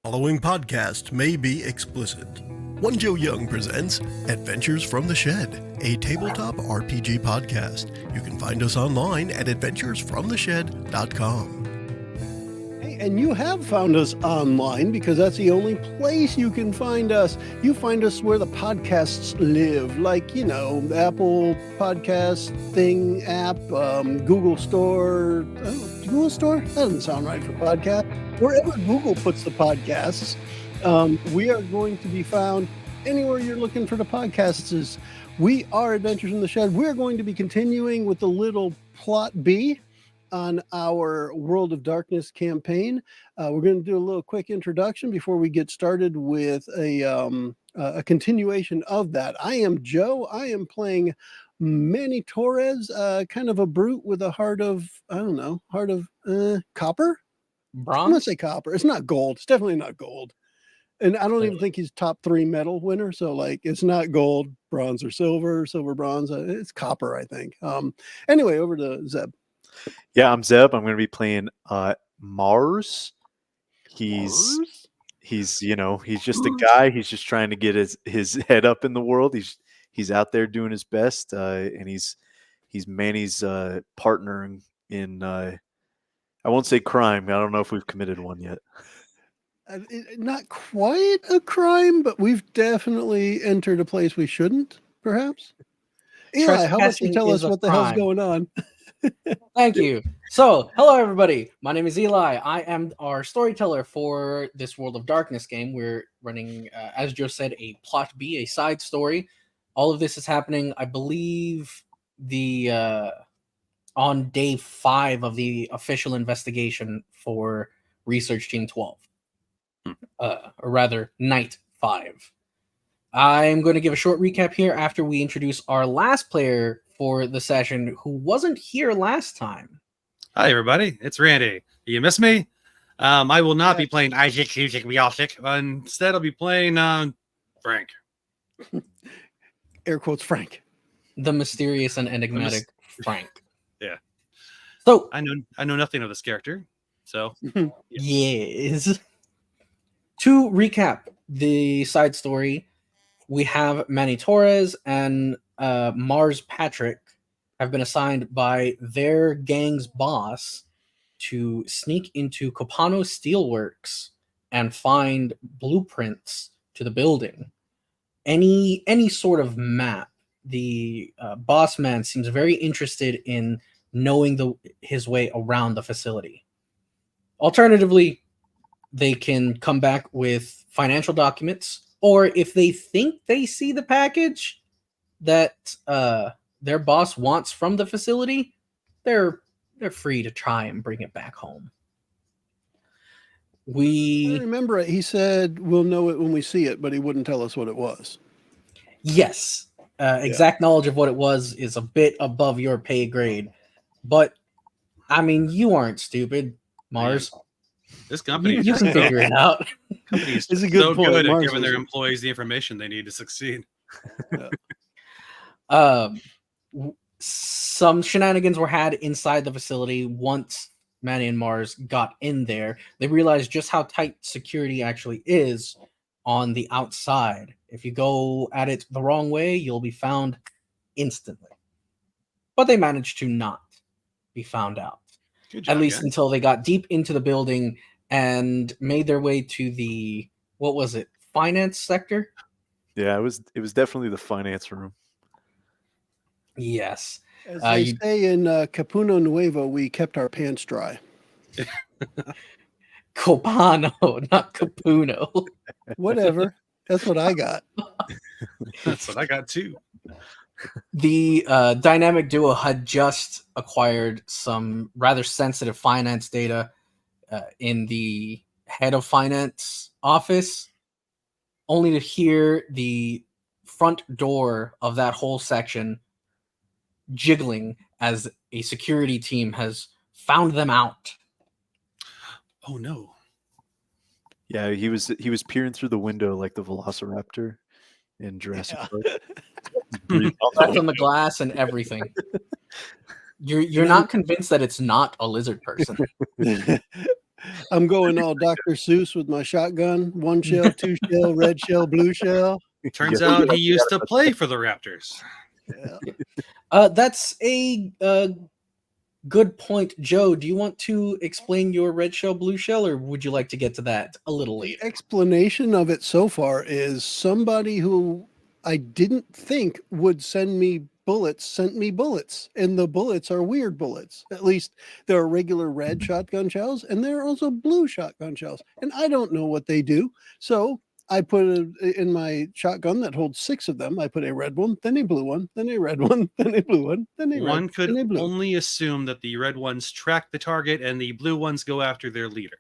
Following podcast may be explicit. One Joe Young presents Adventures from the Shed, a tabletop RPG podcast. You can find us online at adventuresfromtheshed.com. Hey, and you have found us online because that's the only place you can find us. You find us where the podcasts live, like, the Apple Podcast thing app, Google Store. Google Store? That doesn't sound right for podcast. Wherever Google puts the podcasts, we are going to be found anywhere you're looking for the podcasts. We are Adventures in the Shed. We're going to be continuing with the little plot B on our World of Darkness campaign. We're going to do a little quick introduction before we get started with a continuation of that. I am Joe. I am playing Manny Torres, kind of a brute with a heart of, copper? Bronze? I'm going to say copper. It's not gold. It's definitely not gold. And I don't even think he's top 3 medal winner. So it's not gold, bronze, or silver, bronze. It's copper, I think. Anyway, over to Zeb. Yeah, I'm Zeb. I'm going to be playing Mars. He's just a guy. He's just trying to get his head up in the world. He's out there doing his best, and he's Manny's partner in I won't say crime. I don't know if we've committed one yet. Not quite a crime, but we've definitely entered a place we shouldn't, perhaps. Eli, how about you tell us what the hell's going on? Thank you. So, hello everybody. My name is Eli. I am our storyteller for this World of Darkness game. We're running, as Joe said, a plot B, a side story. All of this is happening, I believe, on day 5 of the official investigation for Research Team 12. Or rather, night 5. I'm going to give a short recap here after we introduce our last player for the session who wasn't here last time. Hi, everybody. It's Randy. You miss me? I will not be playing Isaac. Instead, I'll be playing Frank. Air quotes Frank. The mysterious and enigmatic Frank. Yeah. So I know nothing of this character. So yes. To recap the side story, we have Manny Torres and Mars Patrick have been assigned by their gang's boss to sneak into Copano Steelworks and find blueprints to the building. Any sort of map. The boss man seems very interested in knowing his way around the facility. Alternatively, they can come back with financial documents, or if they think they see the package that their boss wants from the facility, they're free to try and bring it back home. I remember it. He said we'll know it when we see it, but he wouldn't tell us what it was. Yes. Exact knowledge of what it was is a bit above your pay grade. But, I mean, you aren't stupid, Mars. This company you can figure it out. Companies is a good point. Good Mars at giving their employees the information they need to succeed. Some shenanigans were had inside the facility. Once Manny and Mars got in there, they realized just how tight security actually is on the outside. If you go at it the wrong way, you'll be found instantly. But they managed to not be found out. Good job, at least guys. until they got deep into the building and made their way to the, finance sector? Yeah, it was definitely the finance room. Yes. As they say in Capuno Nuevo, we kept our pants dry. Copano, not Capuno. Whatever. That's what I got. That's what I got too. The dynamic duo had just acquired some rather sensitive finance data in the head of finance office, only to hear the front door of that whole section jiggling as a security team has found them out. Oh no. Yeah, he was peering through the window like the Velociraptor in Jurassic Park. From the glass and everything. You're not convinced that it's not a lizard person. I'm going all Dr. Seuss with my shotgun. 1 shell, 2 shell, red shell, blue shell. Turns Yes, out he yes, used yes. to play for the Raptors. Yeah. That's a good point, Joe. Do you want to explain your red shell, blue shell, or would you like to get to that a little The later? explanation of it so far is somebody who I didn't think would send me bullets sent me bullets, and the bullets are weird bullets. At least there are regular red shotgun shells, and there are also blue shotgun shells, and I don't know what they do. So I put in my shotgun that holds 6 of them. I put a red one, then a blue one, then a red one, then a blue one, then a One red, could then a blue. only assume that the red ones track the target and the blue ones go after their leader.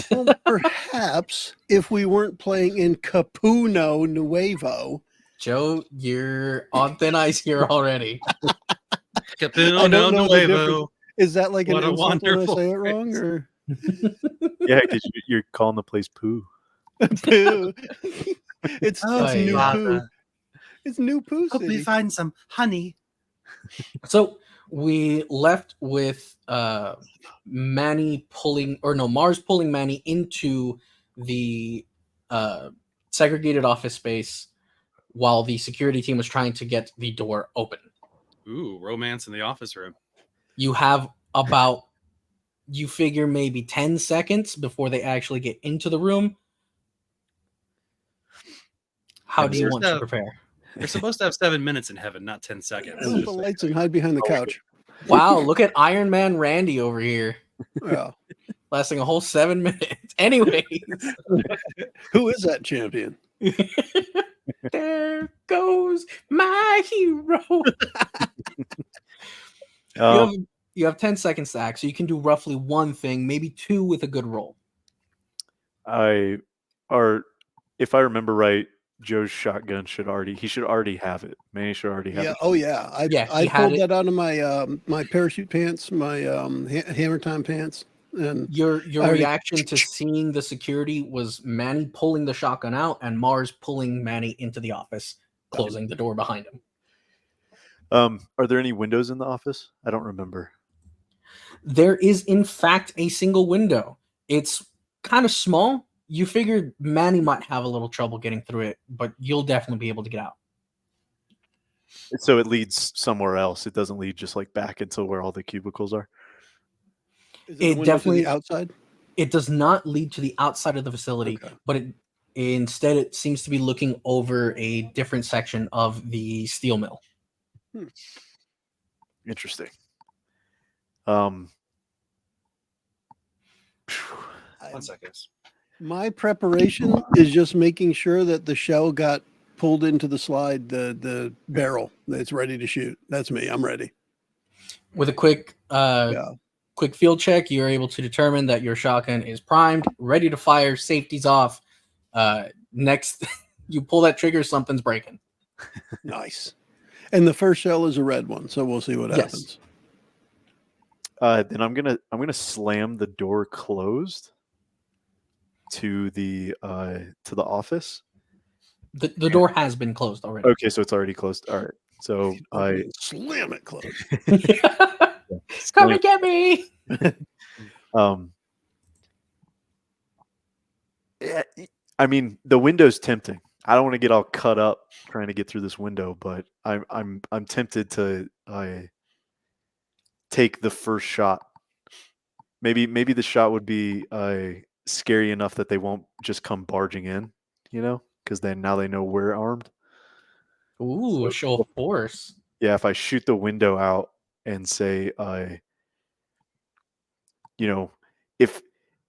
Well, perhaps if we weren't playing in Capuno Nuevo, Joe, you're on thin ice here already. I don't know the difference. Nuevo. Is that like What an a insult when I wonderful say it wrong, phrase. or Yeah, because you're calling the place poo. poo? It's Oh, new yeah. poo. It's new poo Hope we city. find some honey. So we left with Manny pulling, or no, Mars pulling Manny into the segregated office space while the security team was trying to get the door open. Ooh, romance in the office room. You have about, you figure maybe 10 seconds before they actually get into the room. How And do you there's want to that- prepare? They're supposed to have 7 minutes in heaven, not 10 seconds. Put the lights and hide behind the couch. Wow, look at Iron Man Randy over here, Yeah. lasting a whole 7 minutes. Anyways, Who is that champion? there goes my hero. Um, You have 10 seconds to act, so you can do roughly one thing, maybe two with a good roll. if I remember right, Joe's shotgun should already have it. Manny should already have Yeah. it. Oh yeah. Yeah, I he had pulled it. that out of my my parachute pants, my hammer time pants, and Your I already- reaction to seeing the security was Manny pulling the shotgun out and Mars pulling Manny into the office, closing the door behind him. Are there any windows in the office? I don't remember. There is, in fact, a single window. It's kind of small. You figured Manny might have a little trouble getting through it, but you'll definitely be able to get out. So it leads somewhere else. It doesn't lead just like back into where all the cubicles are. Is It it, a window definitely- to the outside? It does not lead to the outside of the facility, Okay. but instead it seems to be looking over a different section of the steel mill. Interesting. One second. My preparation is just making sure that the shell got pulled into the slide, the barrel that's ready to shoot. That's me. I'm ready. With a quick Yeah. quick field check, you're able to determine that your shotgun is primed, ready to fire, safety's off. Next, you pull that trigger, something's breaking. Nice. And the first shell is a red one, so we'll see what Yes. happens. Then I'm gonna slam the door closed to the office. The door has been closed already. Okay, so it's already closed. All right. So I Slam it close. Come and get me. Yeah, I mean the window's tempting. I don't want to get all cut up trying to get through this window, but I'm tempted to take the first shot. Maybe the shot would be scary enough that they won't just come barging in, because then now they know we're armed. Ooh, a show of force. Yeah, if I shoot the window out and say,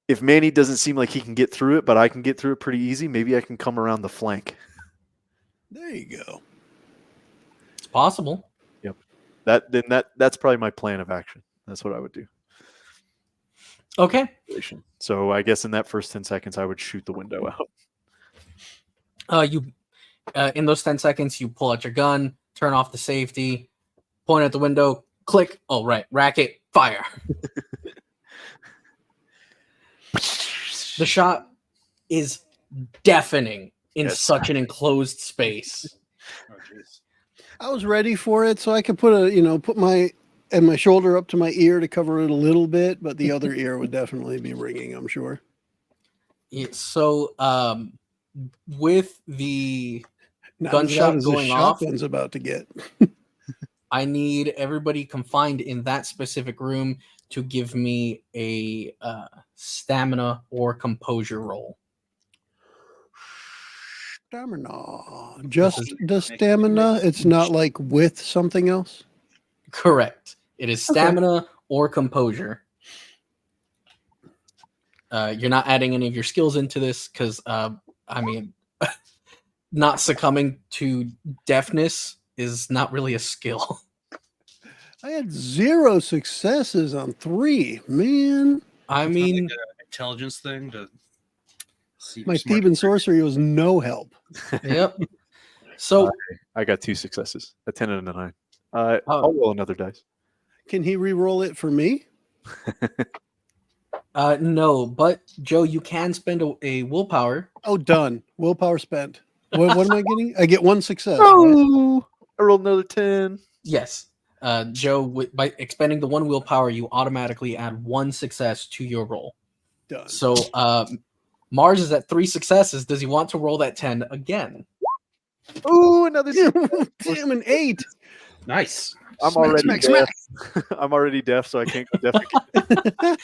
if Manny doesn't seem like he can get through it, but I can get through it pretty easy, maybe I can come around the flank. There you go. It's possible. That's probably my plan of action. That's what I would do. Okay. So I guess in that first 10 seconds, I would shoot the window out. You in those 10 seconds, you pull out your gun, turn off the safety, point at the window, click. Oh, right. Racket, fire. The shot is deafening in Yes. such an enclosed space. Oh, jeez. I was ready for it, so I could put my and my shoulder up to my ear to cover it a little bit, but the other ear would definitely be ringing, I'm sure. So, with the Not as loud gunshot as the going off, shotgun's about to get. I need everybody confined in that specific room to give me a stamina or composure roll. Stamina. Just the stamina? It's not like with something else? Correct. It is Okay. stamina or composure. You're not adding any of your skills into this because, I mean, not succumbing to deafness is not really a skill. I had 0 successes on 3. Man, I It's not mean, like an intelligence thing to see. my thief and sorcery was no help. yep. So, I got 2 successes, a 10 and a 9. Oh. I'll roll another dice. Can he re-roll it for me? no, but Joe, you can spend a willpower. Oh, done. Willpower spent. What am I getting? I get 1 success. Right? Oh, I rolled another 10. Yes. Joe, by expending the 1 willpower, you automatically add 1 success to your roll. Done. So Mars is at 3 successes. Does he want to roll that 10 again? Oh, another. Damn, an 8. Nice. I'm Smack, already smack, deaf. smack. I'm already deaf, so I can't go deaf again.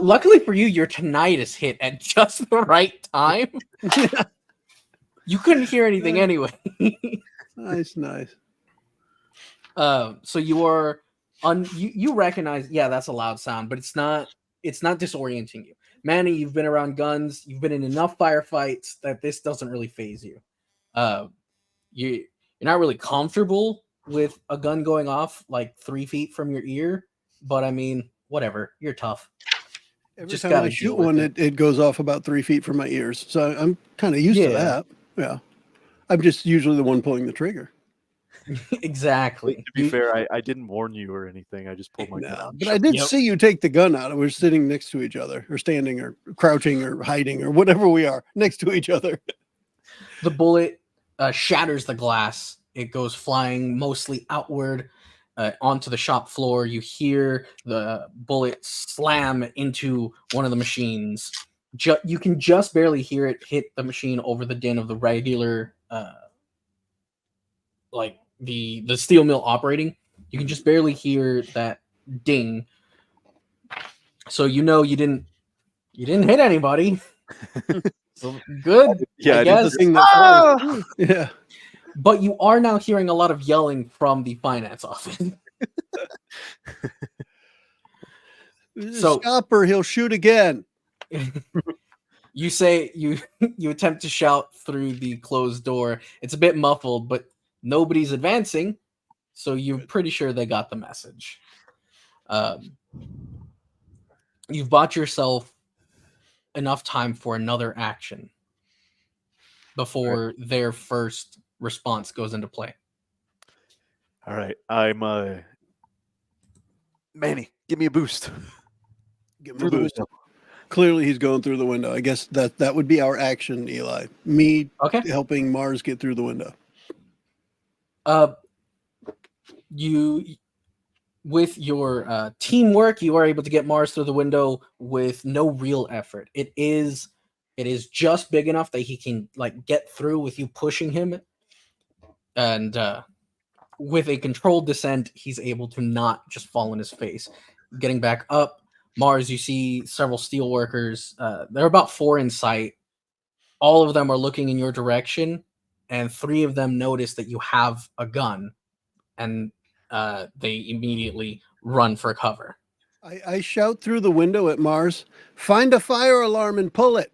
Luckily for you, your tinnitus hit at just the right time. You couldn't hear anything anyway. Nice. So you are you recognize, yeah, that's a loud sound, but it's not disorienting you. Manny, you've been around guns, you've been in enough firefights that this doesn't really phase you. You're not really comfortable with a gun going off like 3 feet from your ear, but I mean, whatever, you're tough. Every Just time I gotta shoot deal with one, it. it goes off about 3 feet from my ears. So I'm kind of used to Yeah. that. Yeah. I'm just usually the one pulling the trigger. Exactly. To be fair, I didn't warn you or anything. I just pulled my gun No, out. but I did Yep. see you take the gun out. We're sitting next to each other, or standing, or crouching, or hiding, or whatever we are, next to each other. The bullet shatters the glass. It goes flying mostly outward onto the shop floor. You hear the bullet slam into one of the machines. You can just barely hear it hit the machine over the din of the regular, like the steel mill operating. You can just barely hear that ding. So you know you didn't hit anybody. So good. Yeah, I I guess. That's the thing that flies. Yeah. But you are now hearing a lot of yelling from the finance office. So- Stop or he'll shoot again. You say you attempt to shout through the closed door. It's a bit muffled, but nobody's advancing, so you're pretty sure they got the message. You've bought yourself enough time for another action before their first response goes into play. All right, I'm Manny, give me a boost. Give him Through a the boost. window. Clearly, he's going through the window. I guess that would be our action, Eli. Me Okay. helping Mars get through the window. You, with your teamwork, you are able to get Mars through the window with no real effort. It is just big enough that he can like get through with you pushing him, and with a controlled descent, he's able to not just fall in his face. Getting back up, Mars, you see several steel workers. There are about 4 in sight. All of them are looking in your direction, and 3 of them notice that you have a gun, and they immediately run for cover. I shout through the window at Mars, find a fire alarm and pull it.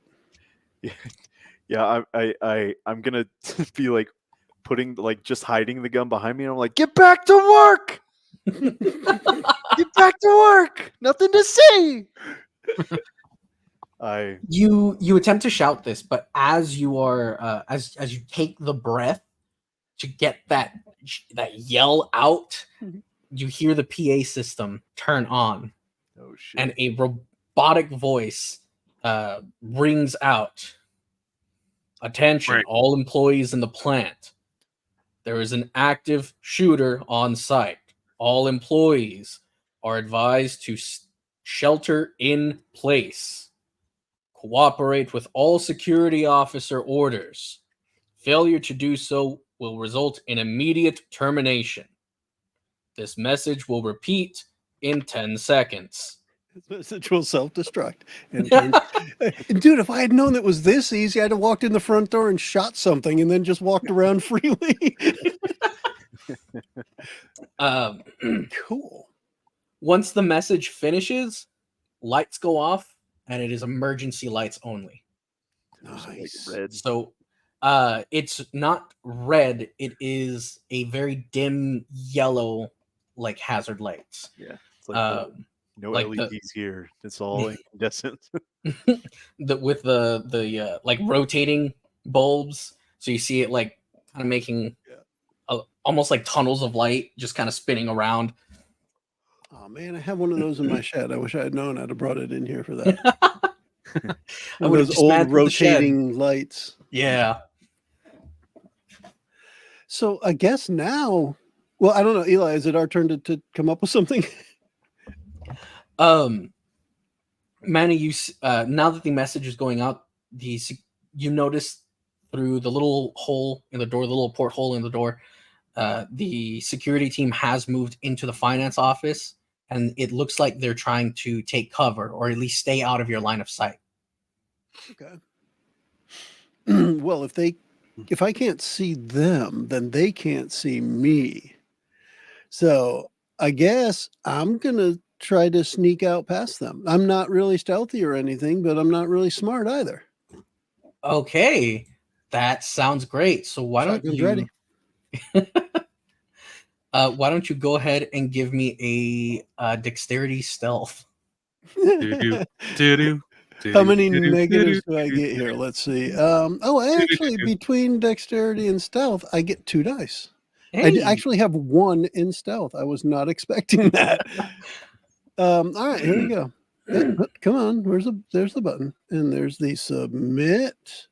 Yeah, I'm gonna be like putting like just hiding the gun behind me, and I'm like, get back to work. Get back to work. Nothing to see. You attempt to shout this, but as you are as you take the breath to get that yell out, you hear the PA system turn on, Oh shit. and a robotic voice rings out. Attention, Right. all employees in the plant. There is an active shooter on site. All employees are advised to shelter in place. Cooperate with all security officer orders. Failure to do so will result in immediate termination. This message will repeat in 10 seconds. This message will self-destruct. And dude, if I had known that was this easy, I'd have walked in the front door and shot something and then just walked around freely. Cool. Once the message finishes, lights go off, and it is emergency lights only. Nice. Like red. So it's not red, it is a very dim yellow, like hazard lights. Yeah. It's like no like LEDs here. It's all incandescent. With the like rotating bulbs, so you see it like kind of making almost like tunnels of light, just kind of spinning around. Oh man, I have one of those in my shed. I wish I had known. I'd have brought it in here for that. I would have those old dismantled the shed. rotating lights. Yeah. So I guess now, well, I don't know, Eli, is it our turn to come up with something? Manny, you now that the message is going out, you notice through the little hole in the door, the little porthole in the door, the security team has moved into the finance office, and it looks like they're trying to take cover or at least stay out of your line of sight. Okay. Well, if I can't see them, then they can't see me. So I guess I'm gonna try to sneak out past them. I'm not really stealthy or anything, but I'm not really smart either. Okay, that sounds great. So why don't Shotgun's you ready. why don't you go ahead and give me a dexterity stealth? Do-do, How many do-do, negatives do-do, do I get here? do-do. Let's see. Actually, between dexterity and stealth, I get 2 dice. Hey, I actually have 1 in stealth. I was not expecting that. All right, here we go. Come on, there's the button, and there's the submit.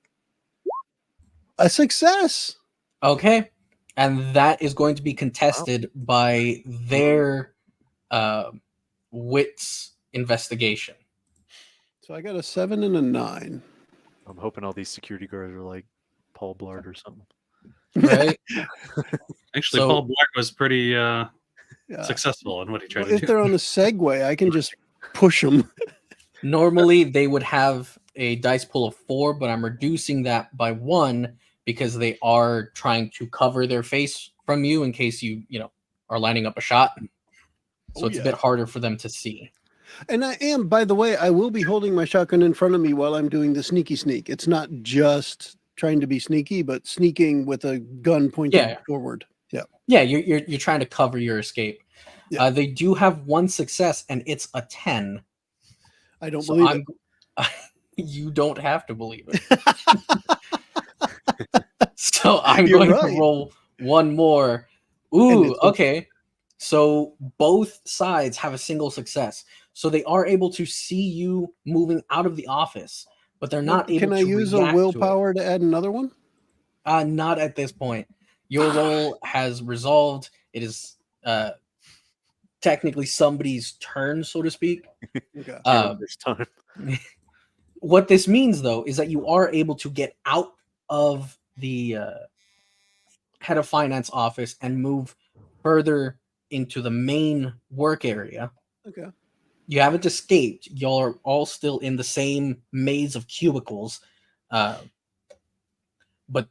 A success. okay, and that is going to be contested by their wits investigation. So I got a 7 and a 9. I'm hoping all these security guards are like Paul Blart or something. Right? Actually, So- Paul Blart was pretty Yeah. successful in what he tried Well, to if do. they're on a Segway, I can just push them. Normally they would have a dice pool of 4, but I'm reducing that by 1 because they are trying to cover their face from you in case you are lining up a shot. So Oh, it's yeah. a bit harder for them to see. And I am, by the way, I will be holding my shotgun in front of me while I'm doing the sneaky sneak. It's not just trying to be sneaky, but sneaking with a gun pointed forward. Yeah. Yeah, you're trying to cover your escape. Yeah. They do have 1 success, and it's a 10. I don't So believe it. You don't have to believe it. So I'm You're going right. to roll 1 more. And Ooh, it's a- okay. So both sides have a single success. So they are able to see you moving out of the office, but they're not able Can I to use a react to it. willpower to add another one? Not at this point. Your roll has resolved. It is technically somebody's turn, so to speak. Okay. This time. What this means, though, is that you are able to get out of the head of finance office and move further into the main work area. Okay. You haven't escaped. Y'all are all still in the same maze of cubicles. But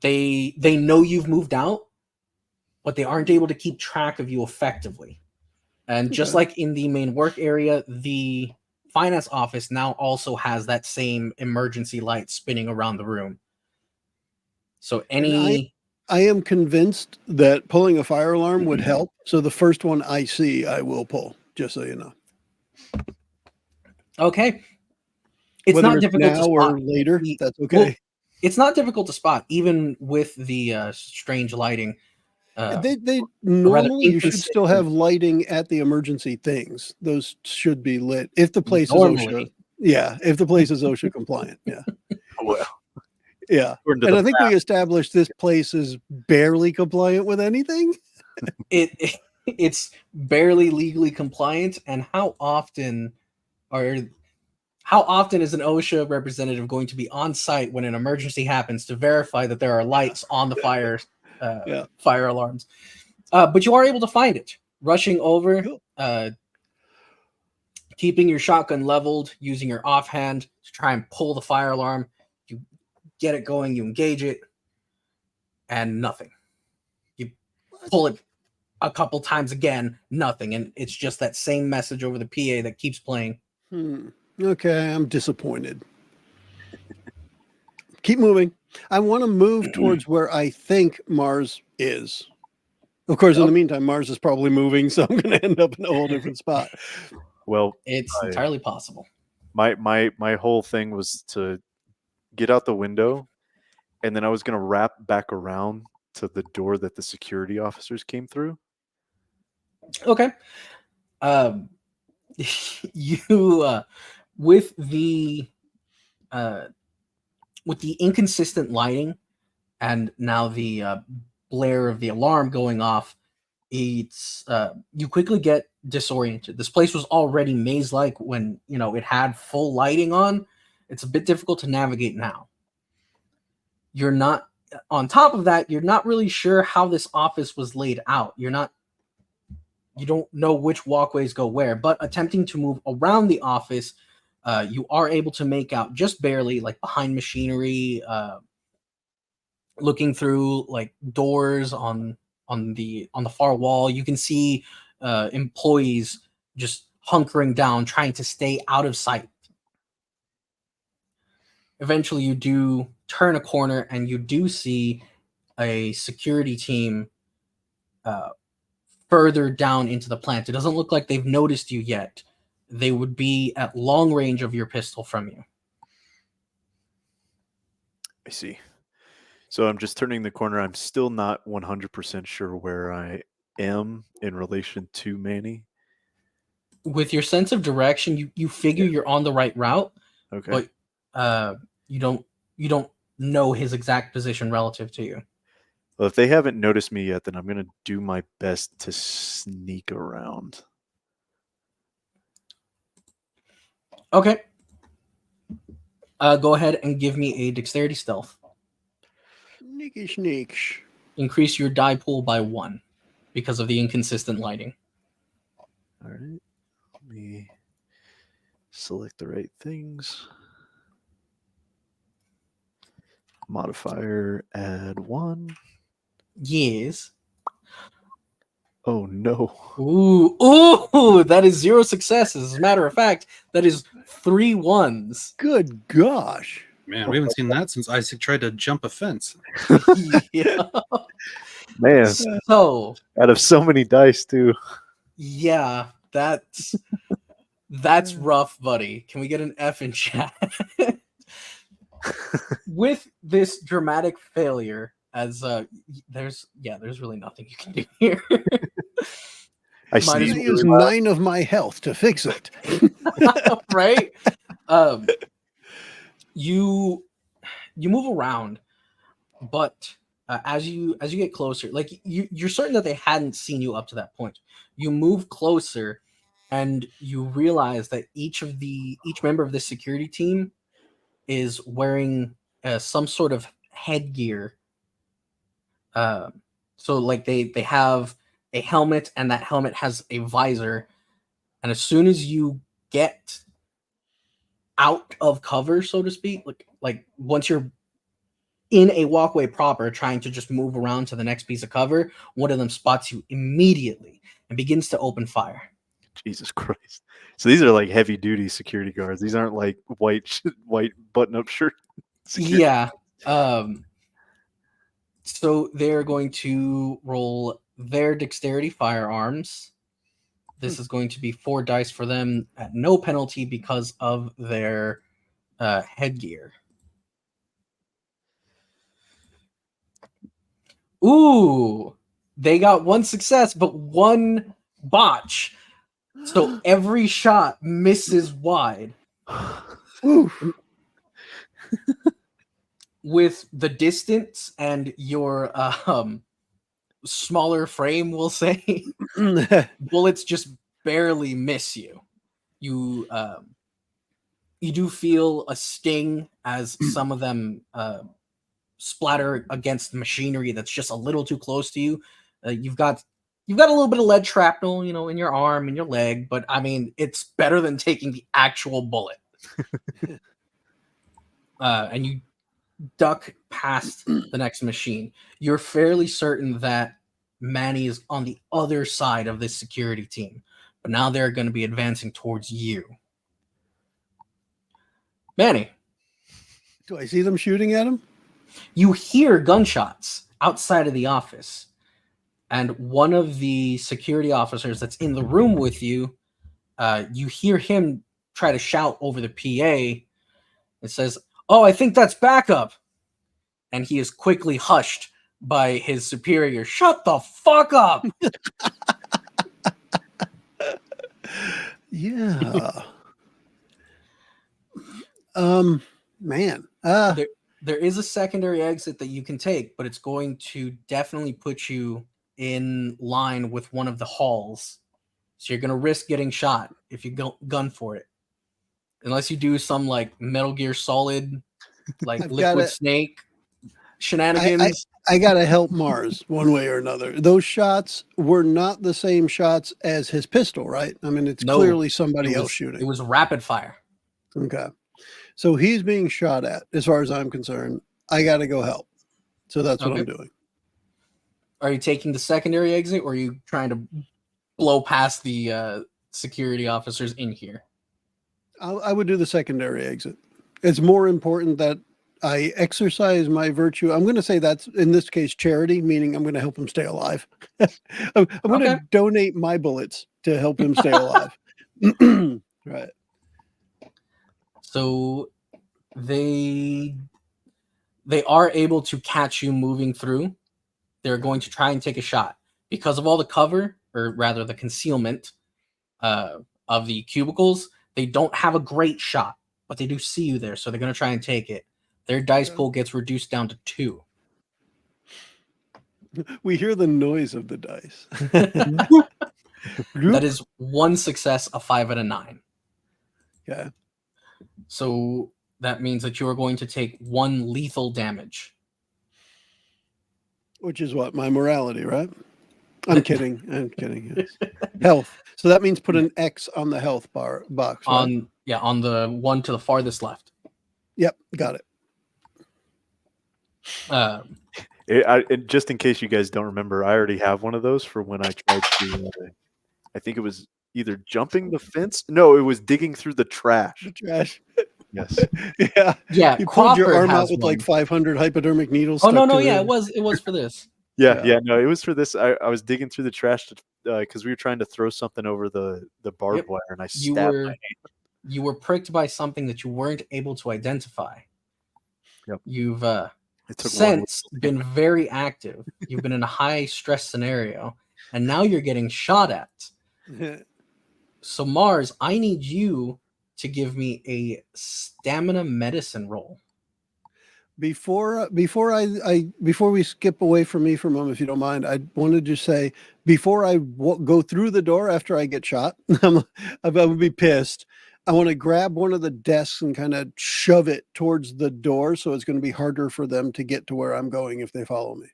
they know you've moved out, but they aren't able to keep track of you effectively. And just Okay. like in the main work area, the finance office now also has that same emergency light spinning around the room. So any I am convinced that pulling a fire alarm would help. So the first one I see, I will pull, just so you know. okay. It's Whether not difficult to now spot. or later, The- that's well, okay. It's not difficult to spot, even with the strange lighting. They normally you should still inconsistent- have lighting at the emergency things. Those should be lit if the place is Normally. OSHA. Yeah, if the place is OSHA compliant. Yeah, Well, yeah. according to And the I think we established this place is barely compliant with anything. It it's barely legally compliant. And how often is an OSHA representative going to be on site when an emergency happens to verify that there are lights on the fire alarms? But you are able to find it. Rushing over, Cool. keeping your shotgun leveled, using your offhand to try and pull the fire alarm. You get it going, you engage it, and nothing. You pull it a couple times again, nothing. And it's just that same message over the PA that keeps playing. Okay, I'm disappointed. Keep moving. I want to move towards where I think Mars is. Of course, in the meantime, Mars is probably moving, so I'm going to end up in a whole different spot. Well, It's entirely possible. my whole thing was to get out the window, and then I was going to wrap back around to the door that the security officers came through. Okay. You with the inconsistent lighting and now the blare of the alarm going off, it's you quickly get disoriented. This place was already maze-like when it had full lighting on. It's a bit difficult to navigate now. You're not on top of that. You're not really sure how this office was laid out. You don't know which walkways go where, but attempting to move around the office, you are able to make out just barely, like behind machinery, looking through like doors on the far wall. You can see employees just hunkering down, trying to stay out of sight. Eventually, you do turn a corner and you do see a security team further down into the plant. It doesn't look like they've noticed you yet. They would be at long range of your pistol from you. I see. So I'm just turning the corner. I'm still not 100% sure where I am in relation to Manny. With your sense of direction, you figure you're on the right route, Okay. but you don't know his exact position relative to you. Well, if they haven't noticed me yet, then I'm going to do my best to sneak around. Okay. Go ahead and give me a dexterity stealth. Sneaky. Increase your die pool by 1 because of the inconsistent lighting. All right. Let me select the right things. Modifier, add 1. Yes. Oh, no. Ooh, that is 0 successes. As a matter of fact, that is 3 1s. Good gosh. Man, we haven't seen that since Isaac tried to jump a fence. Yeah. Man, So, out of so many dice, too. yeah, that's rough, buddy. Can we get an F in chat? With this dramatic failure, as there's really nothing you can do here. I I'm sneeze going to really use loud. 9 of my health to fix it. Right? You move around, but as you get closer, like you're certain that they hadn't seen you up to that point. You move closer, and you realize that each member of the security team is wearing some sort of headgear. So like they have a helmet, and that helmet has a visor. And as soon as you get out of cover, so to speak, like once you're in a walkway proper, trying to just move around to the next piece of cover, one of them spots you immediately and begins to open fire. Jesus Christ. So these are like heavy duty security guards. These aren't like white button up shirt. security. Yeah. So they're going to roll their dexterity firearms. This is going to be 4 dice for them at no penalty because of their headgear. Ooh, they got 1 success, but 1 botch. So every shot misses wide. With the distance and your smaller frame, we'll say, bullets just barely miss you. You do feel a sting as some of them splatter against the machinery that's just a little too close to you. You've got a little bit of lead shrapnel, in your arm and your leg, but I mean, it's better than taking the actual bullet. And you duck past the next machine. You're fairly certain that Manny is on the other side of this security team, but now they're going to be advancing towards you. Manny, Do I see them shooting at him? you hear gunshots outside of the office, and one of the security officers that's in the room with you, you hear him try to shout over the PA. It says, "Oh, I think that's backup." And he is quickly hushed by his superior. "Shut the fuck up." Yeah. Man. There is a secondary exit that you can take, but it's going to definitely put you in line with one of the halls. So you're going to risk getting shot if you go gun for it. Unless you do some like Metal Gear Solid, like Liquid Snake shenanigans. I gotta help Mars one way or another. Those shots were not the same shots as his pistol, right? I mean, it's clearly somebody else shooting. It was rapid fire. Okay. So he's being shot at, as far as I'm concerned. I gotta go help. So that's what I'm doing. Are you taking the secondary exit, or are you trying to blow past the security officers in here? I would do the secondary exit. It's more important that I exercise my virtue. I'm going to say that's, in this case, charity, meaning I'm going to help him stay alive. I'm going to donate my bullets to help him stay alive. Right. So they are able to catch you moving through. They're going to try and take a shot. Because of all the cover, or rather the concealment of the cubicles, they don't have a great shot, but they do see you there, so they're going to try and take it. Their dice pool gets reduced down to 2. We hear the noise of the dice. That is 1 success, a 5, and a 9. Yeah. So that means that you are going to take 1 lethal damage. Which is what? My morality, right? I'm kidding. I'm kidding. Yes. Health. So that means put an X on the health box. Right? On the one to the farthest left. Yep, got it. Just in case you guys don't remember, I already have one of those for when I tried to. I think it was either jumping the fence. No, it was digging through the trash. The trash. Yes. Yeah. Yeah. You pulled your arm out with like 500 hypodermic needles. Oh no! Yeah, it was for this. Yeah, no, it was for this. I was digging through the trash because we were trying to throw something over the barbed wire, and I stabbed my hand. You were pricked by something that you weren't able to identify. Yep. You've since been very active. You've been in a high stress scenario, and now you're getting shot at. So Mars, I need you to give me a stamina medicine roll. Before we skip away from me for a moment, if you don't mind, I wanted to say, before I go through the door after I get shot, I would be pissed. I want to grab one of the desks and kind of shove it towards the door, so it's going to be harder for them to get to where I'm going if they follow me.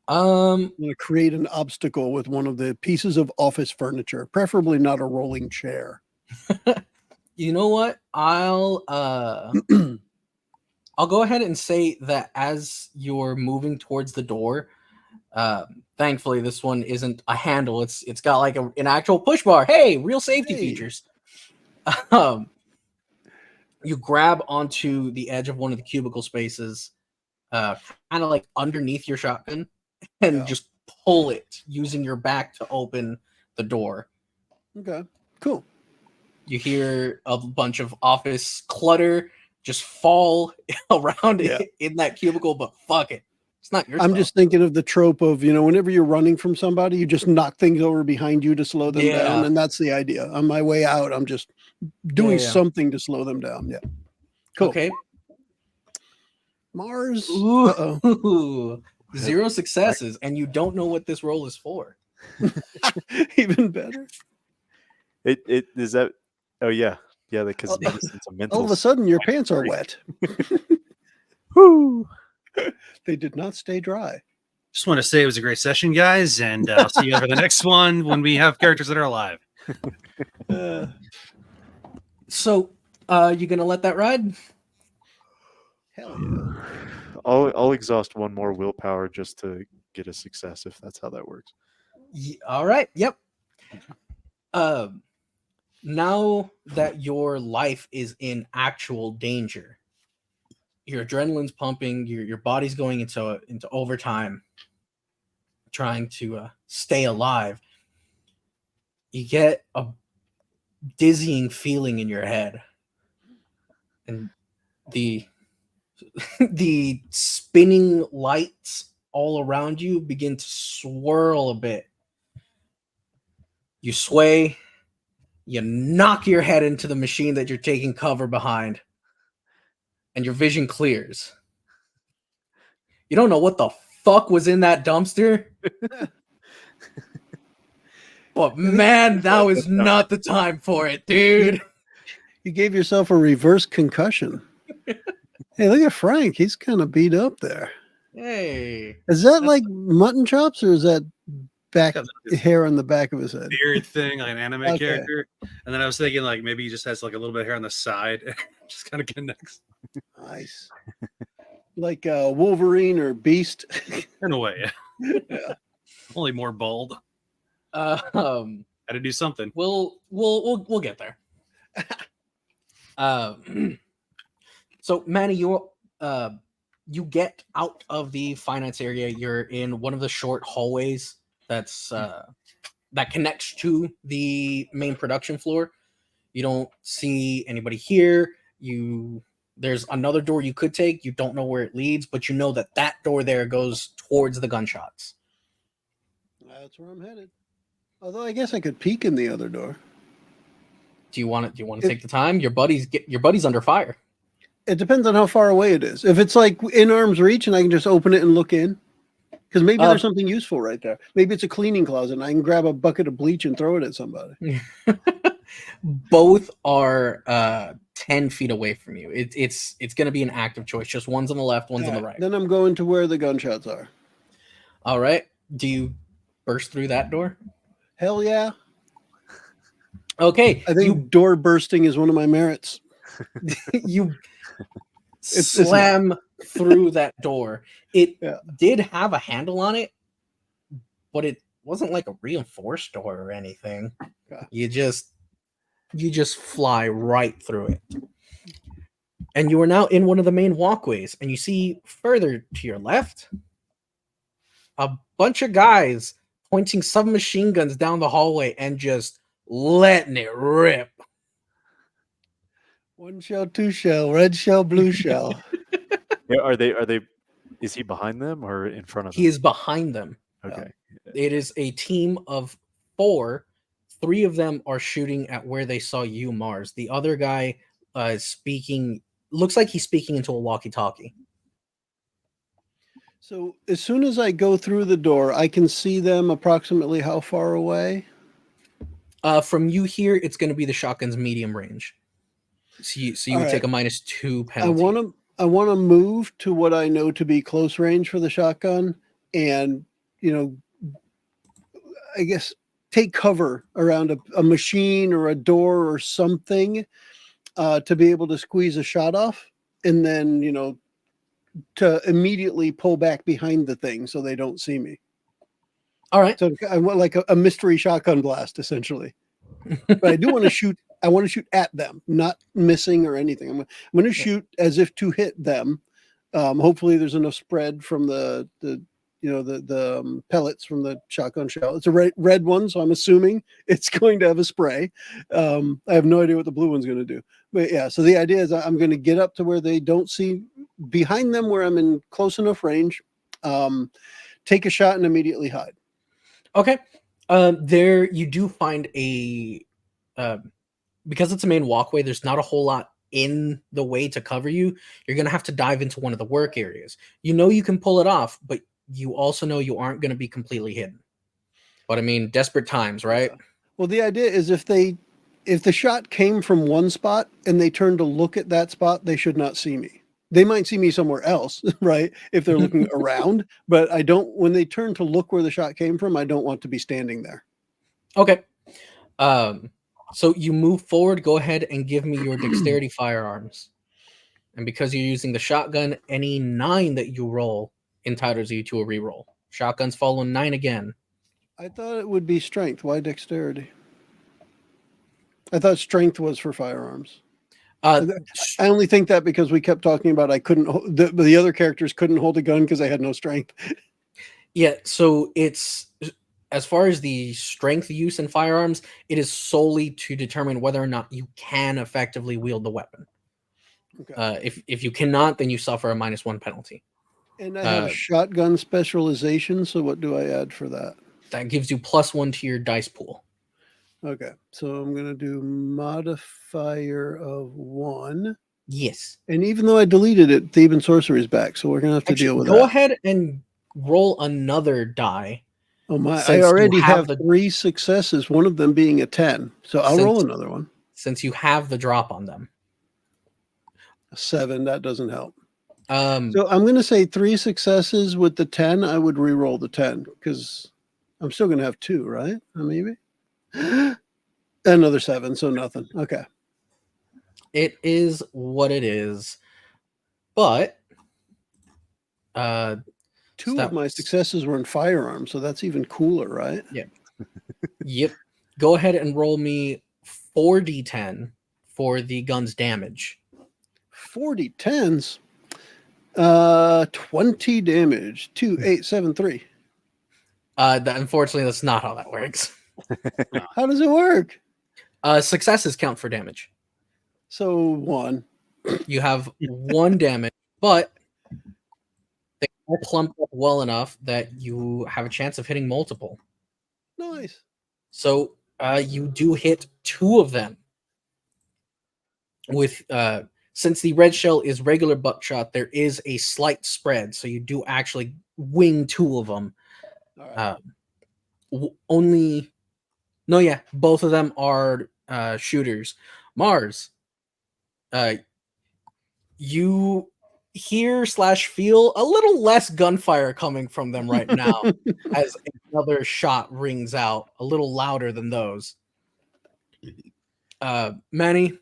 I'm going to create an obstacle with one of the pieces of office furniture, preferably not a rolling chair. You know what? I'll go ahead and say that as you're moving towards the door, thankfully this one isn't a handle. It's got like an actual push bar. Hey, real safety features. You grab onto the edge of one of the cubicle spaces, kind of like underneath your shotgun, and just pull it using your back to open the door. Okay, cool. You hear a bunch of office clutter just fall around in that cubicle, but fuck it. It's not your stuff. Just thinking of the trope of, whenever you're running from somebody, you just knock things over behind you to slow them down. And that's the idea. On my way out, I'm just doing something to slow them down. Yeah. Cool. Okay. Mars. Ooh. 0 successes, and you don't know what this roll is for. Even better. It is that. Oh yeah, because medicine's a mental. All of a sudden, your pants are wet. Whoo! They did not stay dry. Just want to say it was a great session, guys, and I'll see you for the next one when we have characters that are alive. So, you gonna let that ride? Hell yeah. I'll exhaust one more willpower just to get a success if that's how that works. All right. Yep. Now that your life is in actual danger, your adrenaline's pumping, your body's going into overtime, trying to stay alive. You get a dizzying feeling in your head, and the spinning lights all around you begin to swirl a bit. You sway, you knock your head into the machine that you're taking cover behind, and your vision clears. You don't know what the fuck was in that dumpster. But man, now is not the time for it, dude. You gave yourself a reverse concussion. Hey, look at Frank. He's kind of beat up there. Hey. Is that like mutton chops or is that back hair on the back of his head? Beard thing, like an anime character. And then I was thinking like maybe he just has like a little bit of hair on the side. Just kind of connects. Nice. Like Wolverine or Beast. In a way, yeah. Yeah. Only more bald. Had to do something. We'll get there. So Manny, you get out of the finance area. You're in one of the short hallways that's that connects to the main production floor. You don't see anybody here. There's another door you could take. You don't know where it leads, but you know that door there goes towards the gunshots. That's where I'm headed. Although I guess I could peek in the other door. Do you want to take the time? Your buddy's under fire. It depends on how far away it is. If it's like in arm's reach and I can just open it and look in, because maybe there's something useful right there. Maybe it's a cleaning closet and I can grab a bucket of bleach and throw it at somebody. Both are 10 feet away from you. It's going to be an active choice. Just one's on the left, one's on the right. Then I'm going to where the gunshots are. All right. Do you burst through that door? Hell yeah. Okay. I think door bursting is one of my merits. You slam through that door. It did have a handle on it, but it wasn't like a reinforced door or anything. You just fly right through it. And you are now in one of the main walkways, and you see further to your left a bunch of guys pointing submachine guns down the hallway and just letting it rip. One shell, two shell, red shell, blue shell. Are they? Is he behind them or in front of them? He is behind them. Okay. It is a team of 4. 3 of them are shooting at where they saw you, Mars. The other guy is speaking. Looks like he's speaking into a walkie-talkie. So as soon as I go through the door, I can see them approximately how far away? From you here, it's going to be the shotgun's medium range. So you would take a -2 penalty. I want to move to what I know to be close range for the shotgun, and I guess take cover around a machine or a door or something to be able to squeeze a shot off, and then to immediately pull back behind the thing so they don't see me. All right. So I want like a mystery shotgun blast, essentially. But I do want to shoot. I want to shoot at them, not missing or anything. I'm going to shoot as if to hit them. Hopefully, there's enough spread from the pellets from the shotgun shell. It's a red one, so I'm assuming it's going to have a spray. I have no idea what the blue one's going to do. But yeah, so the idea is I'm going to get up to where they don't see behind them, where I'm in close enough range, take a shot and immediately hide. Okay. There you do find because it's a main walkway, there's not a whole lot in the way to cover you. You're going to have to dive into one of the work areas. You can pull it off, but you also know you aren't going to be completely hidden. But I mean, desperate times, right? Yeah. Well, the idea is if the shot came from one spot and they turn to look at that spot, they should not see me. They might see me somewhere else, right? If they're looking around, but I don't, when they turn to look where the shot came from, I don't want to be standing there. Okay. So you move forward. Go ahead and give me your dexterity firearms. And because you're using the shotgun, any 9 that you roll entitles you to a reroll. Shotguns fall on 9 again. I thought it would be strength. Why dexterity? I thought strength was for firearms. Uh, I only think that because we kept talking about I couldn't, the other characters couldn't hold a gun because they had no strength. yeah, so it's, as far as the strength use in firearms, it is solely to determine whether or not you can effectively wield the weapon. Okay. If you cannot, then you suffer a -1 penalty. And I have shotgun specialization, so what do I add for that? That gives you +1 to your dice pool. Okay, so I'm going to do modifier of 1. Yes. And even though I deleted it, Thief and Sorcery is back, so we're going to have to deal with go that. ahead and roll another die. Oh my, I Since you already have have 3 successes, one of them being a 10. So I'll roll another one. Since you have the drop on them. A 7, that doesn't help. So So I'm going to say 3 successes with the 10. I would re-roll the 10 because I'm still going to have 2, right? Maybe. Another 7, so nothing. Okay. it is what it is. But 2 of my successes were in firearms, so that's even cooler, right? Yeah. Yep. Go ahead and roll me 4d10 for the gun's damage. 40 10s. 20 damage. 2, 8, 7, 3. Unfortunately, that's not how that works. How does it work? Successes count for damage. So 1. You have 1 damage, but they are clumped up well enough that you have a chance of hitting multiple. Nice. So you do hit 2 of them. With since the red shell is regular buckshot, there is a slight spread, so you do actually wing 2 of them. All right. Both of them are shooters. Mars, you hear/feel a little less gunfire coming from them right now as another shot rings out a little louder than those. Manny,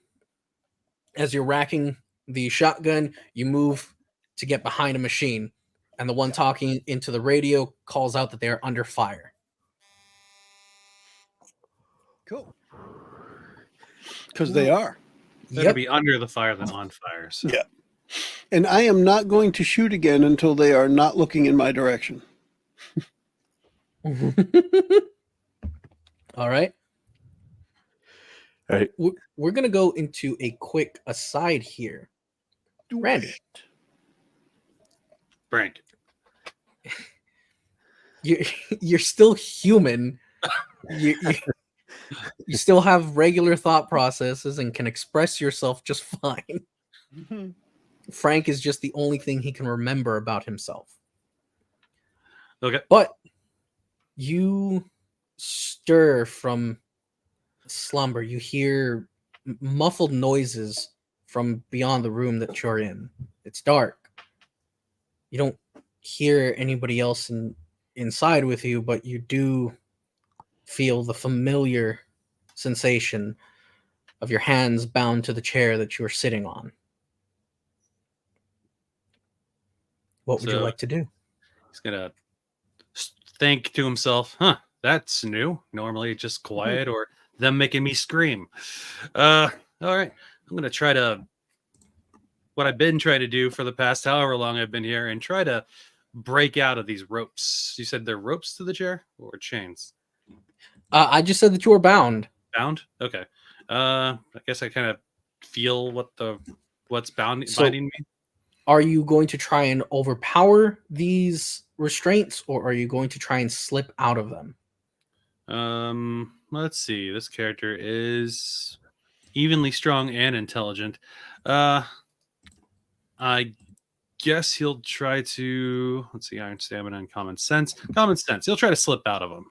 as you're racking the shotgun, you move to get behind a machine, and the one talking into the radio calls out that they are under fire. Cool. Because they are. Better be under the fire than on fire. So. Yeah. And I am not going to shoot again until they are not looking in my direction. All right. All right. We're going to go into a quick aside here. Randy. Frank. You're still human. You still have regular thought processes and can express yourself just fine. Frank is just the only thing he can remember about himself. Okay. But you stir from slumber. You hear muffled noises from beyond the room that you're in. It's dark. You don't hear anybody else inside with you, but you do feel the familiar sensation of your hands bound to the chair that you are sitting on. What would you like to do? He's gonna think to himself, that's new. Normally just quiet or them making me scream. All right. I'm gonna try to what I've been trying to do for the past however long I've been here and try to break out of these ropes. You said they're ropes to the chair or chains? I just said that you were bound. Bound? Okay. I guess I kind of feel what's binding me. Are you going to try and overpower these restraints, or are you going to try and slip out of them? Let's see. This character is evenly strong and intelligent. I guess he'll try to. Let's see, iron stamina and common sense. Common sense. He'll try to slip out of them.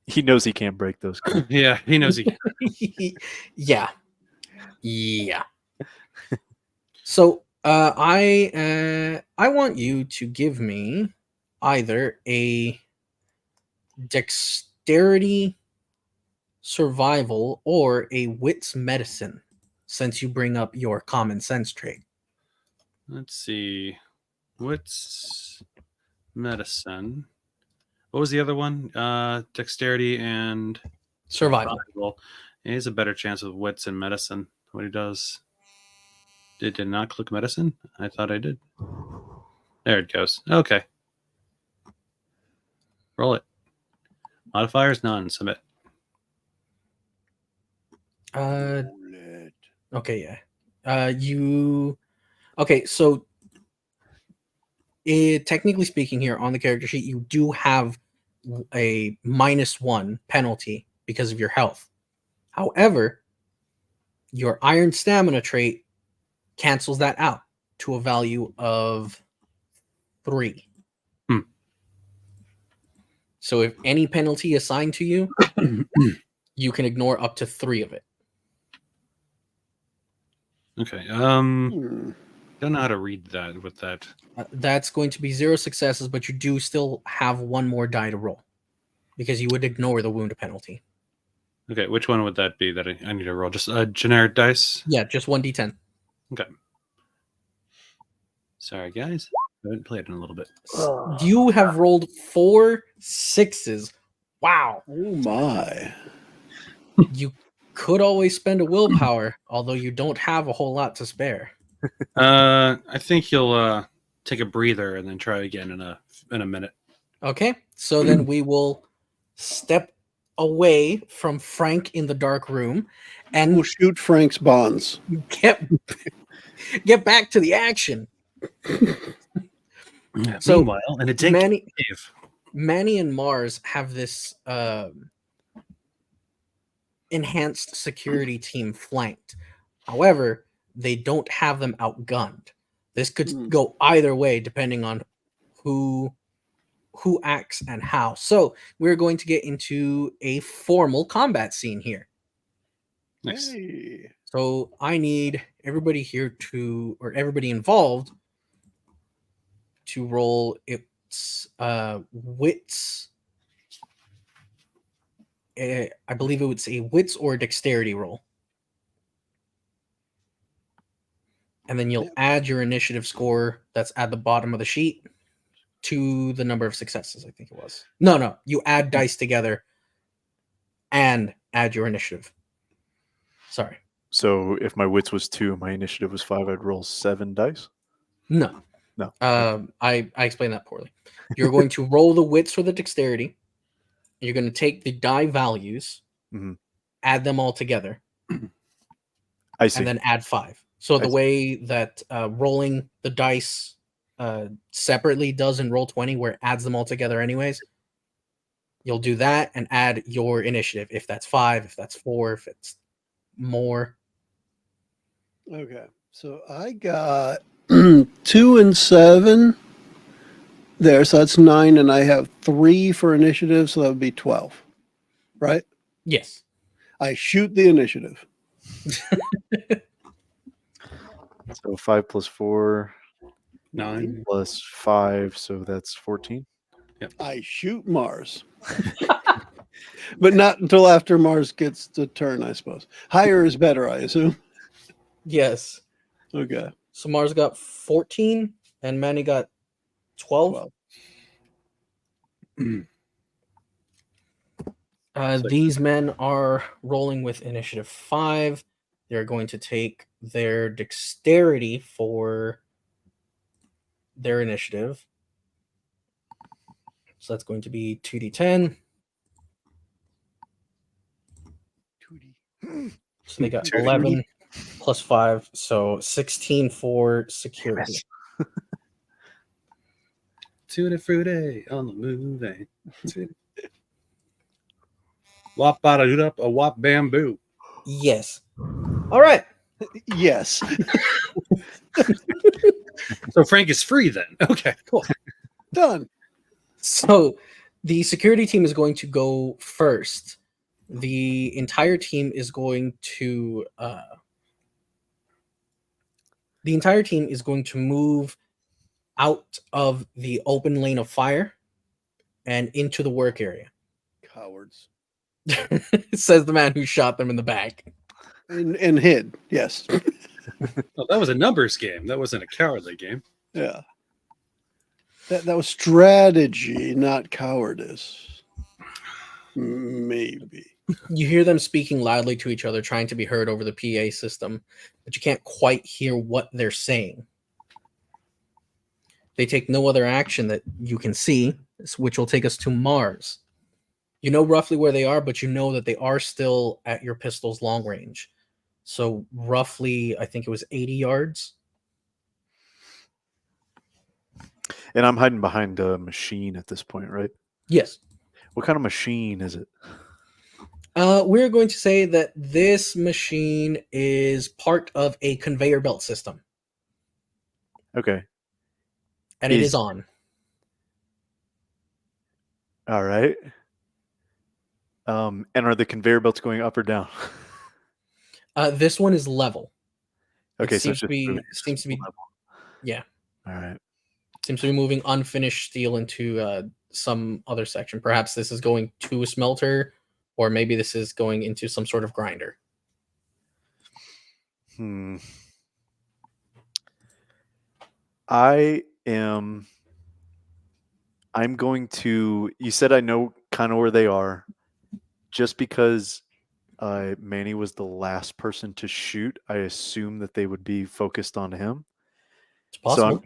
He knows he can't break those. Yeah, he knows he can. Yeah. So I want you to give me either a dexterity survival or a wits medicine, since you bring up your common sense trait. Let's see. What's medicine? What was the other one? Dexterity and Survival. He has a better chance with wits and medicine. What he does. Did not click medicine? I thought I did. There it goes. Okay. Roll it. Modifiers none. Submit. Okay, yeah. Okay, so technically speaking, here on the character sheet, you do have a -1 penalty because of your health. However, your iron stamina trait cancels that out to a value of 3. So if any penalty assigned to you, you can ignore up to 3 of it. Okay. Don't know how to read that with that. That's going to be 0 successes, but you do still have 1 more die to roll because you would ignore the wound penalty. Okay, which one would that be that I need to roll? Just a generic dice? Yeah, just 1d10. Okay. Sorry, guys. I haven't played in a little bit. You have rolled 4 6s. Wow. Oh my. You could always spend a willpower, although you don't have a whole lot to spare. I think he'll take a breather and then try again in a minute. Okay, so then we will step away from Frank in the dark room and We'll shoot Frank's bonds. get back to the action. So, meanwhile, in a dank cave. Manny and Mars have this enhanced security team flanked. However, they don't have them outgunned. This could go either way depending on who acts and how. So we're going to get into a formal combat scene here. Nice. Hey. So I need everybody here or everybody involved to roll its wits. I believe it was a wits or dexterity roll. And then you'll add your initiative score that's at the bottom of the sheet to the number of successes, I think it was. No. You add dice together and add your initiative. Sorry. So if my wits was 2, my initiative was 5, I'd roll 7 dice? No. No. I explained that poorly. You're going to roll the wits for the dexterity. You're going to take the die values, add them all together. I see. And then add 5. So the way that rolling the dice separately does in Roll20, where it adds them all together anyways, you'll do that and add your initiative. If that's 5, if that's 4, if it's more. Okay. So I got 2 and 7 there. So that's 9. And I have 3 for initiative. So that would be 12. Right? Yes. I shoot the initiative. So 5 plus 4, 9 plus 5, so that's 14. Yep. I shoot Mars. But not until after Mars gets the turn, I suppose. Higher is better, I assume. Yes. Okay. So Mars got 14 and Manny got 12. These men are rolling with initiative 5. They're going to take their dexterity for their initiative. So that's going to be 2d10. 2D. So they got 11 plus 5, so 16 for security. Tutti frutti on the move. Wop bada doot up a wop bamboo. Yes. All right. Yes. So Frank is free then. Okay, cool. Done. So the security team is going to go first. The entire team is going to move out of the open lane of fire and into the work area. Cowards. Says the man who shot them in the back. And hid. Yes. Well, that was a numbers game. That wasn't a cowardly game. Yeah. That was strategy, not cowardice. Maybe. You hear them speaking loudly to each other, trying to be heard over the PA system, but you can't quite hear what they're saying. They take no other action that you can see, which will take us to Mars. You know roughly where they are, but you know that they are still at your pistol's long range. So roughly, I think it was 80 yards. And I'm hiding behind a machine at this point, right? Yes. What kind of machine is it? We're going to say that this machine is part of a conveyor belt system. Okay. And it is on. All right. And are the conveyor belts going up or down? This one is level. Okay, It so seems to be level. yeah. All right. Seems to be moving unfinished steel into some other section. Perhaps this is going to a smelter, or maybe this is going into some sort of grinder. I'm going to, you said I know kind of where they are. Just because Manny was the last person to shoot, I assume that they would be focused on him. It's possible. So I'm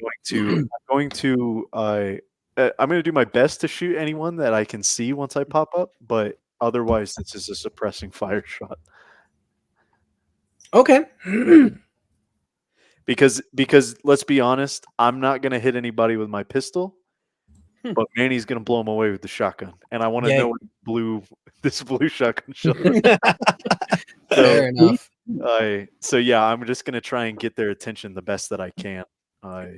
going to do my best to shoot anyone that I can see once I pop up, but otherwise this is a suppressing fire shot. Okay. Because let's be honest, I'm not going to hit anybody with my pistol, but Manny's going to blow him away with the shotgun, and I want to know what this blue shotgun shot. Fair enough. So yeah, I'm just going to try and get their attention the best that I can,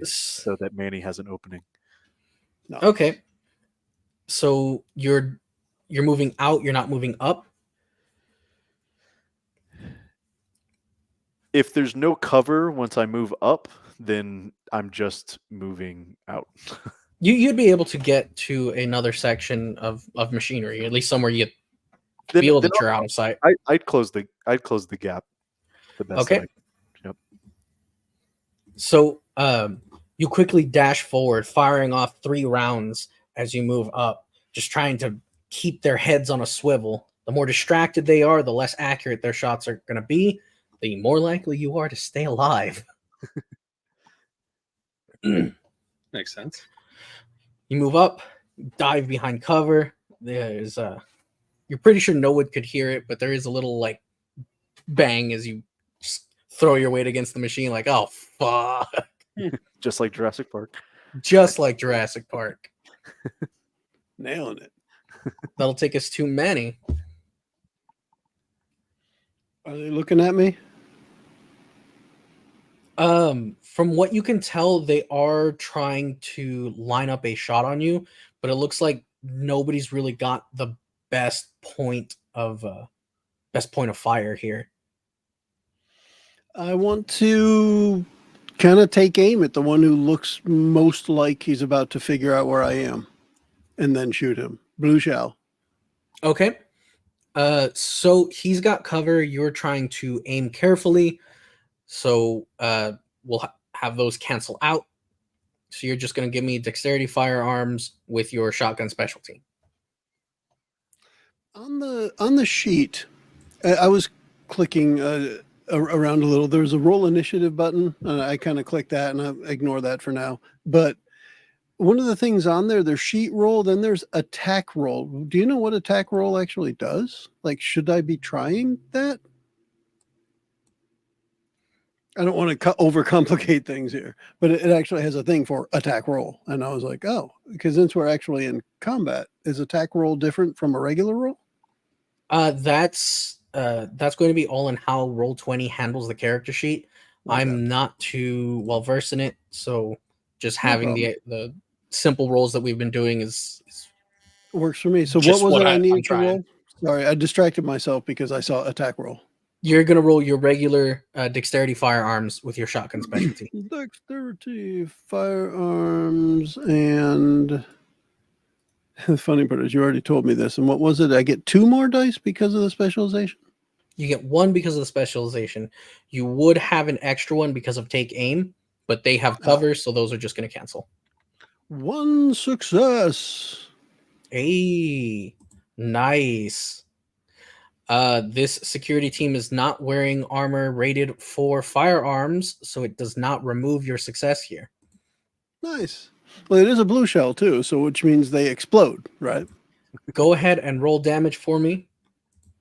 so that Manny has an opening. No. Okay. So you're moving out. You're not moving up. If there's no cover once I move up, then I'm just moving out. You'd be able to get to another section of machinery, at least somewhere you feel that you're out of sight. I'd close the gap the best. Okay. That I can. Yep. So you quickly dash forward, firing off 3 rounds as you move up, just trying to keep their heads on a swivel. The more distracted they are, the less accurate their shots are going to be, the more likely you are to stay alive. Makes sense. You move up, dive behind cover. There's you're pretty sure no one could hear it, but there is a little like bang as you throw your weight against the machine, like, oh fuck. Just like Jurassic Park. Just like Jurassic Park. Nailing it. That'll take us to Manny. Are they looking at me? From what you can tell, they are trying to line up a shot on you, but it looks like nobody's really got the best point of fire here. I want to kind of take aim at the one who looks most like he's about to figure out where I am, and then shoot him. Blue shell. Okay. So he's got cover. You're trying to aim carefully. So we'll have those cancel out. So you're just going to give me dexterity firearms with your shotgun specialty. On the sheet, I was clicking around a little. There's a roll initiative button, and I kind of click that, and I ignore that for now. But one of the things on there's sheet roll, then there's attack roll. Do you know what attack roll actually does? Like, should I be trying that? I don't want to overcomplicate things here, but it actually has a thing for attack roll. And I was like, oh, because since we're actually in combat, is attack roll different from a regular roll? That's going to be all in how Roll20 handles the character sheet. Okay. I'm not too well versed in it, so Just No having problem. the simple rolls that we've been doing is Works for me. So Just what was what it I I'm needed to trying. roll? Sorry, I distracted myself because I saw attack roll. you're gonna roll your regular dexterity firearms with your shotgun specialty. Dexterity, firearms, and the funny part is you already told me this. And what was it? I get 2 more dice because of the specialization? You get 1 because of the specialization. You would have an extra one because of take aim, but they have cover, so those are just gonna cancel. 1 success. Hey, nice. This security team is not wearing armor rated for firearms, so it does not remove your success here. Nice. Well, it is a blue shell too, so which means they explode, right? Go ahead and roll damage for me,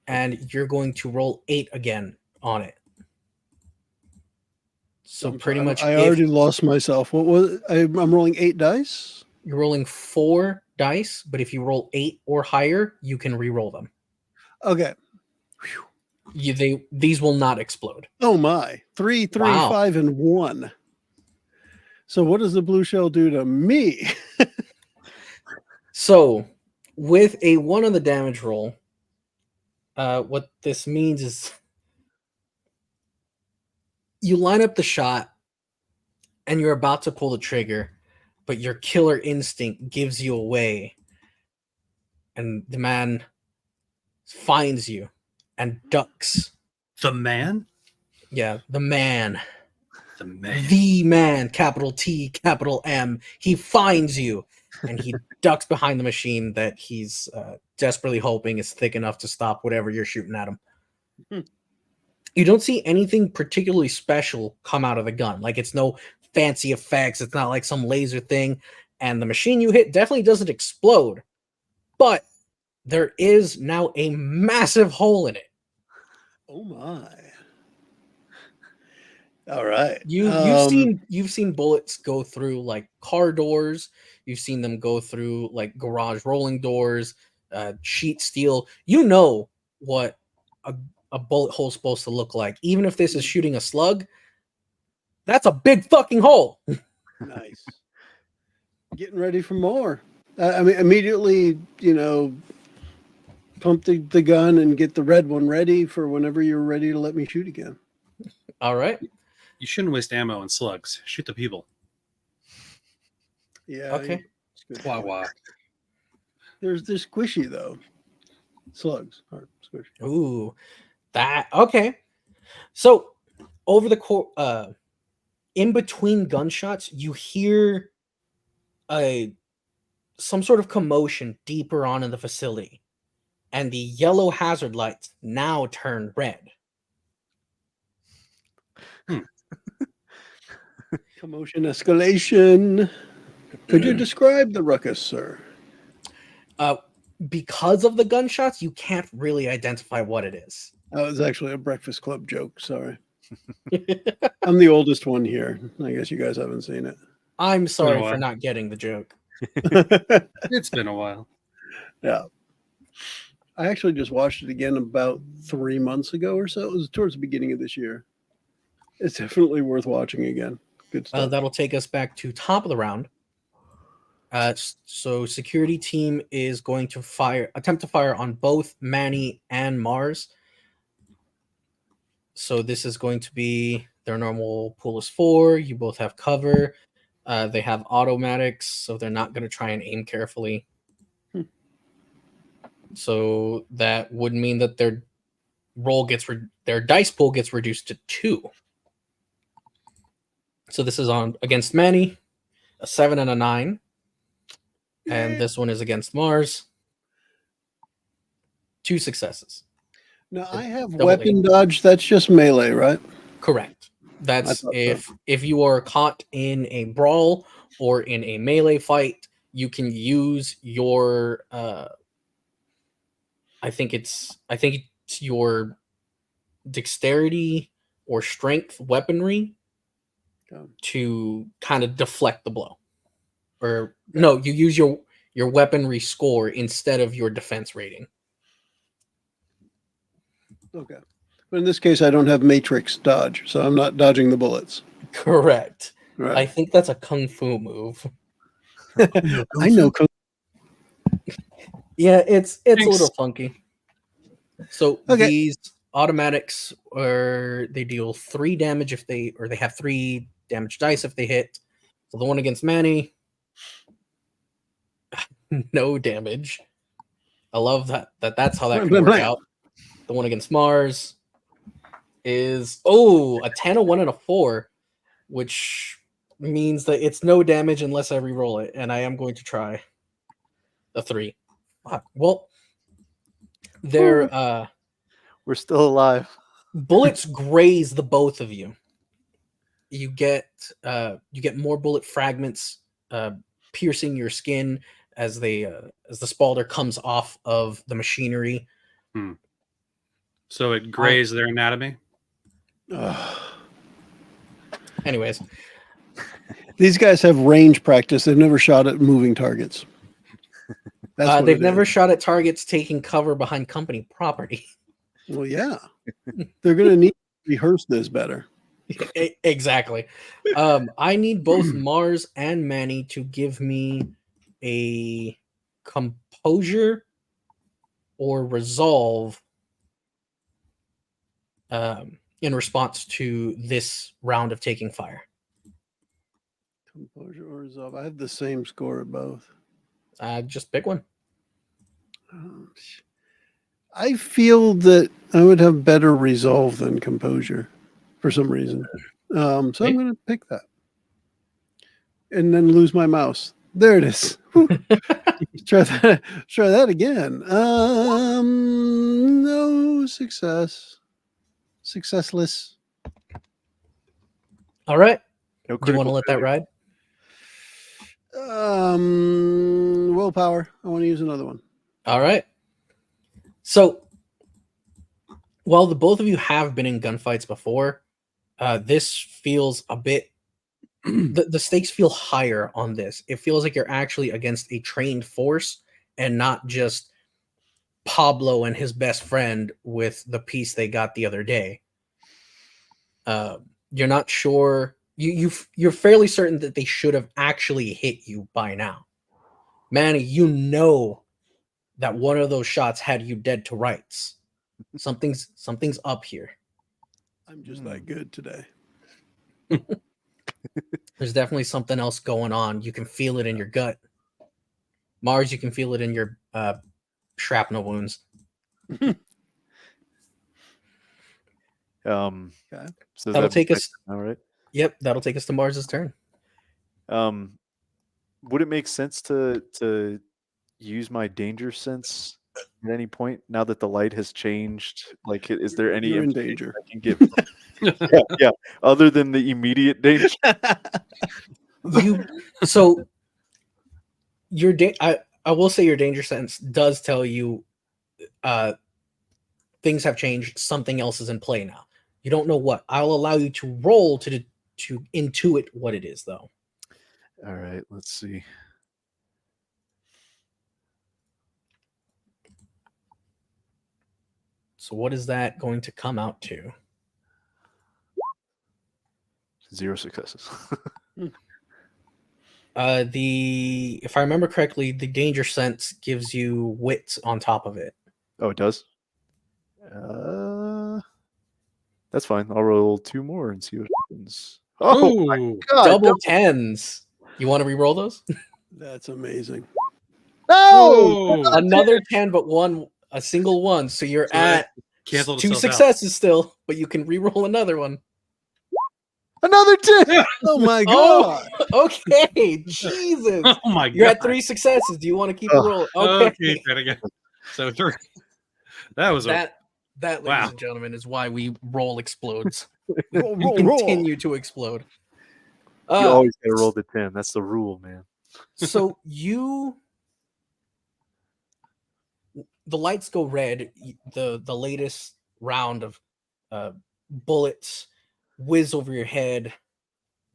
and you're going to roll 8 again on it. So I'm pretty sorry, much, I if already lost myself. What was I'm rolling 8 dice? you're rolling 4 dice, but if you roll 8 or higher, you can re-roll them. Okay. These will not explode. Oh my. 3, 3, Wow. 5, and 1. So what does the blue shell do to me? So with a 1 on the damage roll, what this means is you line up the shot and you're about to pull the trigger, but your killer instinct gives you away, and the man finds you and ducks. The man? Yeah, the man. The man. The man, capital T, capital M. He finds you and he ducks behind the machine that he's desperately hoping is thick enough to stop whatever you're shooting at him. Hmm. You don't see anything particularly special come out of the gun. Like, it's no fancy effects. It's not like some laser thing. And the machine you hit definitely doesn't explode. But there is now a massive hole in it. Oh my. All right. You've seen bullets go through like car doors. You've seen them go through like garage rolling doors, sheet steel. You know what a bullet hole is supposed to look like. Even if this is shooting a slug, that's a big fucking hole. Nice. Getting ready for more. I mean, immediately, pump the gun and get the red one ready for whenever you're ready to let me shoot again. All right. You shouldn't waste ammo on slugs. Shoot the people. Yeah. Okay. it's good. Wah wah. They're squishy though. Slugs are squishy. Ooh, that okay. So over the in between gunshots, you hear some sort of commotion deeper on in the facility, and the yellow hazard lights now turn red. Commotion escalation. Could you describe the ruckus, sir? Because of the gunshots, you can't really identify what it is. That was actually a Breakfast Club joke. Sorry. I'm the oldest one here. I guess you guys haven't seen it. I'm sorry while. for not getting the joke. It's been a while. Yeah. I actually just watched it again about 3 months ago or so. It was towards the beginning of this year. It's definitely worth watching again. Good stuff. That'll take us back to top of the round. So security team is going to attempt to fire on both Manny and Mars. So this is going to be their normal pool is 4. You both have cover. They have automatics, so they're not going to try and aim carefully. So that would mean that their their dice pool gets reduced to 2. So this is on against Manny, a 7 and a 9. And this one is against Mars. 2 successes. Now I have Double weapon dodge. That's just melee, right? Correct. That's thought if you are caught in a brawl or in a melee fight, you can use your I think it's your dexterity or strength weaponry to kind of deflect the blow. Or no, you use your weaponry score instead of your defense rating. Okay. But in this case, I don't have matrix dodge, so I'm not dodging the bullets. Correct. Right. I think that's a kung fu move. I know. Yeah, it's a Thanks. little funky. So Okay. these automatics they deal 3 damage if they have 3 damage dice if they hit. So the one against Manny, no damage. I love that's how that Blam, can blam, work blam. out. The one against Mars is a 10, a 1, and a 4, which means that it's no damage unless I re-roll it, and I am going to try a 3. Fuck. Well, their We're still alive. bullets graze the both of you. You get more bullet fragments piercing your skin as the spalder comes off of the machinery. So it grazed their anatomy. Ugh. Anyways, These guys have range practice. They've never shot at moving targets. That's what they've it never is. shot at targets taking cover behind company property. Well, yeah. They're going to need to rehearse this better. Exactly. I need both Mars and Manny to give me a composure or resolve in response to this round of taking fire. Composure or resolve. I have the same score at both. Just pick one. I feel that I would have better resolve than composure for some reason. So I'm going to pick that. And then lose my mouse. There it is. Try that again. No success. Successless. All right. No Do you want to critical let that failure. ride? Willpower. I want to use another one. All right. So, while the both of you have been in gunfights before, this feels a bit. The stakes feel higher on this. It feels like you're actually against a trained force and not just Pablo and his best friend with the piece they got the other day. You're not sure. You're fairly certain that they should have actually hit you by now. Manny, you know that one of those shots had you dead to rights. Something's up here. I'm just that good today. There's definitely something else going on. You can feel it in your gut. Mars, you can feel it in your shrapnel wounds. So That'll take us. All right. Yep, that'll take us to Mars's turn. Would it make sense to use my danger sense at any point now that the light has changed? Like, is there any You're in information danger. I can get? yeah, other than the immediate danger. I will say your danger sense does tell you things have changed. Something else is in play now. You don't know what. I'll allow you to roll to intuit what it is, though. All right, let's see. So what is that going to come out to? 0 successes. If I remember correctly, the danger sense gives you wits on top of it. Oh, it does? That's fine. I'll roll 2 more and see what happens. Oh, my God. Double 10s. You want to re-roll those? That's amazing. No! Another 10, but a single one. So you're at Canceled 2 itself out. successes still, but you can re-roll another one. Another 10! Oh, my God. Oh, okay. Jesus. Oh my You're God. at 3 successes. Do you want to keep Oh. rolling? Okay, try it again. So 3. That was That, ladies Wow. and gentlemen, is why we roll explodes. Roll, You roll, roll. continue to explode. You always gotta roll the 10. That's the rule, man. So the lights go red. The latest round of bullets whiz over your head,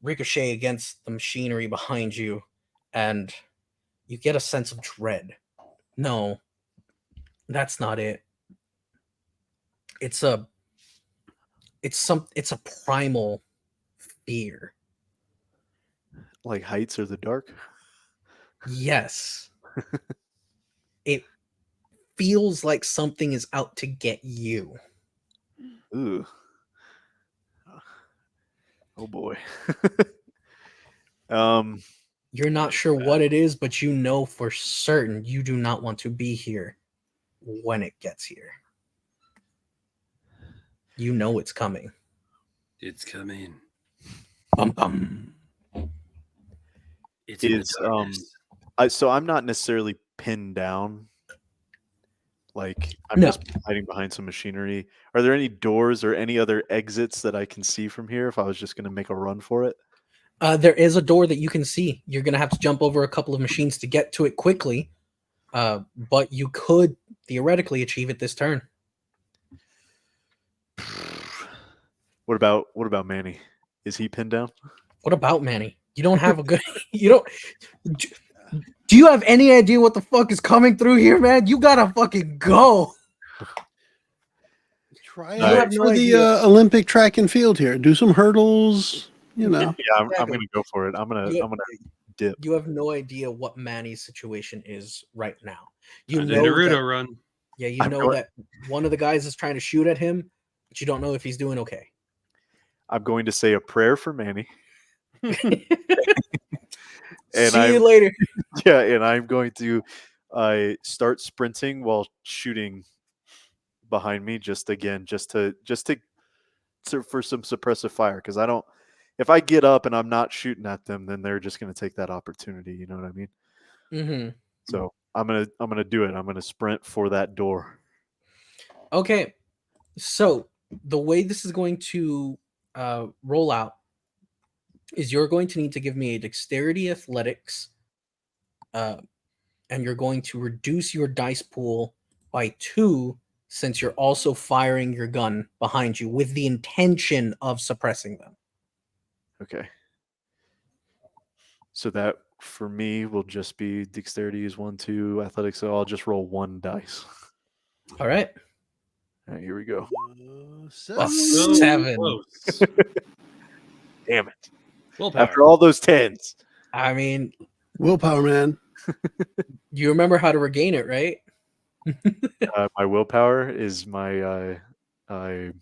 ricochet against the machinery behind you, and you get a sense of dread. No, that's not it. It's a primal fear. like heights or the dark? Yes. It feels like something is out to get you. Ooh. Oh boy. um. You're not sure what it is, but you know for certain you do not want to be here when it gets here. You know it's coming. It's coming. Bum, bum. It's in the Is darkness. so I'm not necessarily pinned down. Like I'm No. just hiding behind some machinery. Are there any doors or any other exits that I can see from here if I was just going to make a run for it? There is a door that you can see. You're going to have to jump over a couple of machines to get to it quickly. But you could theoretically achieve it this turn. What about Manny? Is he pinned down? What about Manny? You don't have a good. You don't. Do you have any idea what the fuck is coming through here, man? You gotta fucking go. Try You out have no for the idea. Olympic track and field here. Do some hurdles. You know. Yeah, I'm Exactly. going to go for it. I'm gonna dip. You have no idea what Manny's situation is right now. You The know Naruto that, run. yeah, you I'm know going- that one of the guys is trying to shoot at him, but you don't know if he's doing okay. I'm going to say a prayer for Manny. And See you later. Yeah, and I'm going to start sprinting while shooting behind me just to for some suppressive fire, because I don't, if I get up and I'm not shooting at them, then they're just going to take that opportunity, you know what I mean? Mm-hmm. So I'm going to do it. I'm going to sprint for that door. Okay, so the way this is going to roll out is you're going to need to give me a dexterity athletics, and you're going to reduce your dice pool by 2 since you're also firing your gun behind you with the intention of suppressing them. Okay. So that for me will just be dexterity is 1, 2, athletics. So I'll just roll 1 dice. All right. All right, here we go. A Seven. So 7. close. Damn it. Willpower. After all those 10s. I mean, Willpower, man. you remember how to regain it, right? My willpower is my to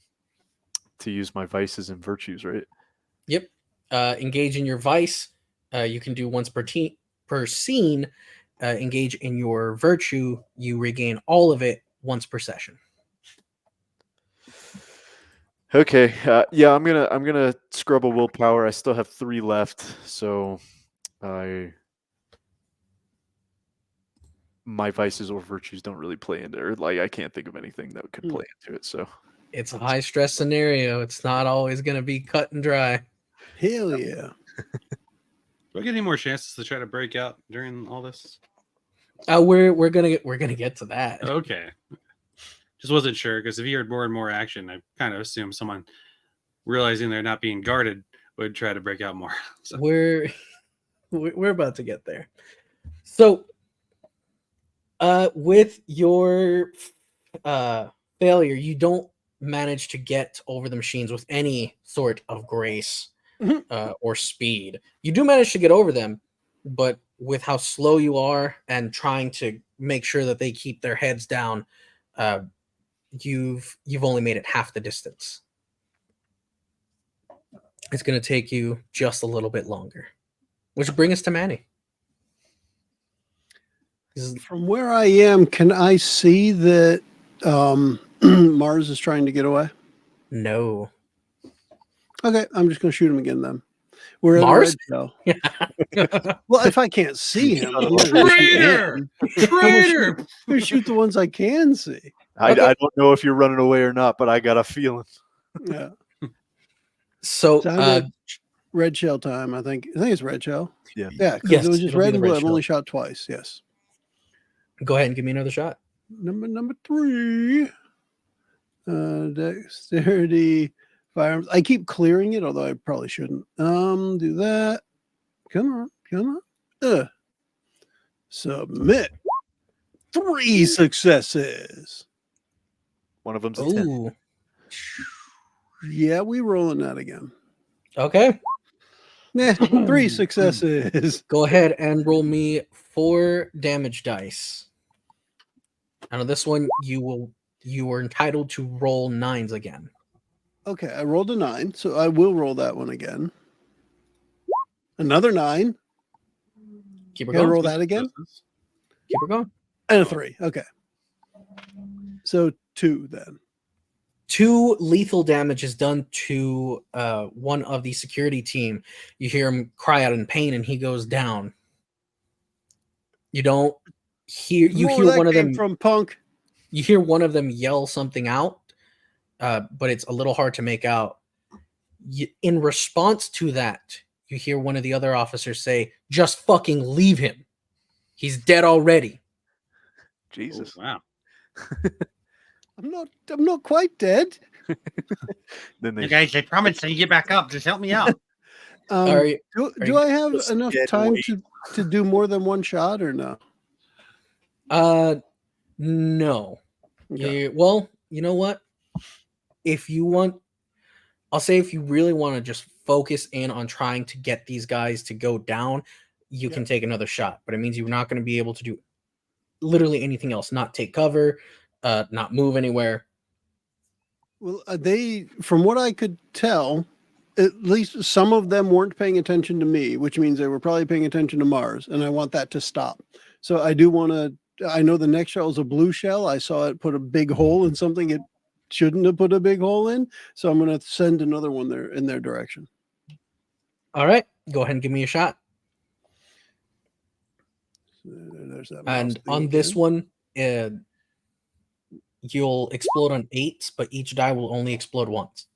use my vices and virtues, right? Yep. Engage in your vice. You can do once per scene. Engage in your virtue. You regain all of it once per session. Okay. Yeah, I'm gonna scrub a willpower. I still have 3 left, so my vices or virtues don't really play into it. Like I can't think of anything that could play into it. So It's a high stress scenario. It's not always going to be cut and dry. Hell yeah. Do I get any more chances to try to break out during all this? We're gonna get to that. Okay. Just wasn't sure, because if you heard more and more action, I kind of assumed someone realizing they're not being guarded would try to break out more. So. We're about to get there. So, with your failure, you don't manage to get over the machines with any sort of grace or speed. You do manage to get over them, but with how slow you are and trying to make sure that they keep their heads down, you've only made it half the distance. It's going to take you just a little bit longer, which brings us to Manny. From where I am, can I see that Mars is trying to get away? No. Okay, I'm just going to shoot him again then. We're in Mars? the red shell. Well, if I can't see him, I'm not gonna shoot Traitor! him. Traitor! I'm gonna shoot the ones I can see. I Okay. don't know if you're running away or not, but I got a feeling. Yeah. So, Time to red shell time. I think it's red shell. Yeah. Yeah, because Yes, it was just it'll be red the and blue. red I've only shot twice. Yes. go ahead and give me another shot. Number 3. Dexterity firearms. I keep clearing it, although I probably shouldn't. Do that. Come on. Submit. 3 successes. One of them's a 10. Ooh. Yeah, we rolling that again. Okay. Yeah, 3 successes. Go ahead and roll me 4 damage dice. Now this one you are entitled to roll 9s again. Okay, I rolled a 9, so I will roll that one again. Another 9. Keep it Gotta going. roll that again. Keep it going. And a 3. Okay. So 2 then. 2 lethal damage is done to one of the security team. You hear him cry out in pain, and he goes down. You don't hear. You More hear that one of came them. from Punk. You hear one of them yell something out, but it's a little hard to make out. In response to that, you hear one of the other officers say, "Just fucking leave him. He's dead already." Jesus. Oh, wow. I'm not quite dead. Then they You guys, I promise I get back up. Just help me out. Are you- Do I have just enough dead time weight? to do more than one shot or no? No. Okay. Well, you know what? If you want, I'll say if you really want to just focus in on trying to get these guys to go down, you can take another shot. But it means you're not going to be able to do literally anything else. Not take cover, not move anywhere. Well, they, from what I could tell, at least some of them weren't paying attention to me, which means they were probably paying attention to Mars, and I want that to stop. So I do want to. I know the next shell is a blue shell. I saw it put a big hole in something it shouldn't have put a big hole in. So I'm going to send another one there in their direction. All right, go ahead and give me a shot. There's that. And on this one, you'll explode on 8s, but each die will only explode once.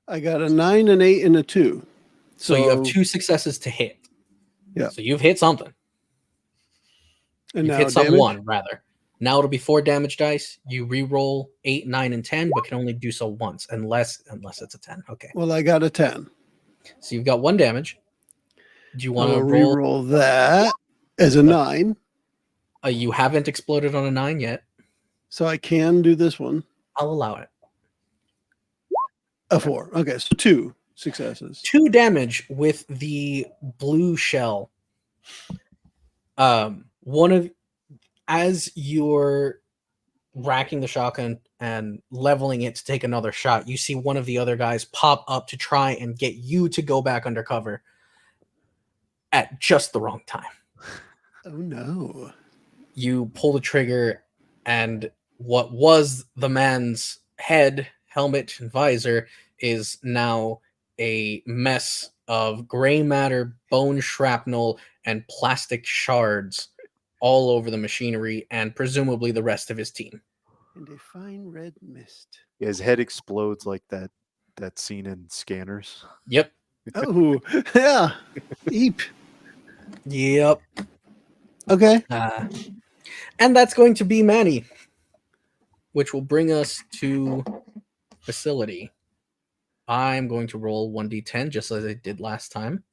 I got a 9, an 8, and a 2. So you have 2 successes to hit. Yeah. So you've hit something. And You've now hit damage? someone, rather. Now it'll be 4 damage dice. You re-roll 8, 9, and 10, but can only do so once, unless it's a 10. Okay. Well, I got a 10. So you've got 1 damage. Do you want to I'll roll? re-roll that as a 9. You haven't exploded on a 9 yet. So I can do this one. I'll allow it. A 4. Okay, so 2 successes. 2 damage with the blue shell. As you're racking the shotgun and leveling it to take another shot, you see one of the other guys pop up to try and get you to go back undercover at just the wrong time. Oh no. You pull the trigger, and what was the man's head, helmet, and visor is now a mess of gray matter, bone shrapnel, and plastic shards all over the machinery and presumably the rest of his team. And a fine red mist. Yeah, his head explodes like that scene in Scanners. Yep. Oh, yeah. Eep. Yep. Okay. And that's going to be Manny, which will bring us to facility. I'm going to roll 1d10 just as I did last time.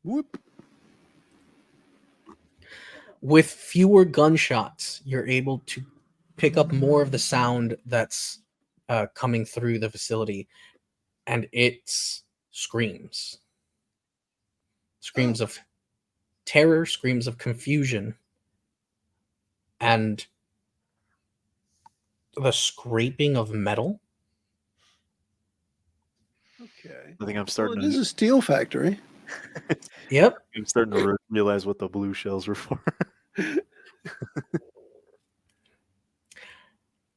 Whoop. With fewer gunshots, you're able to pick up more of the sound that's coming through the facility, and it's screams. Screams of terror, screams of confusion, and the scraping of metal. Okay. I think I'm Well, starting it is a steel factory. Yep. I'm starting to realize what the blue shells were for.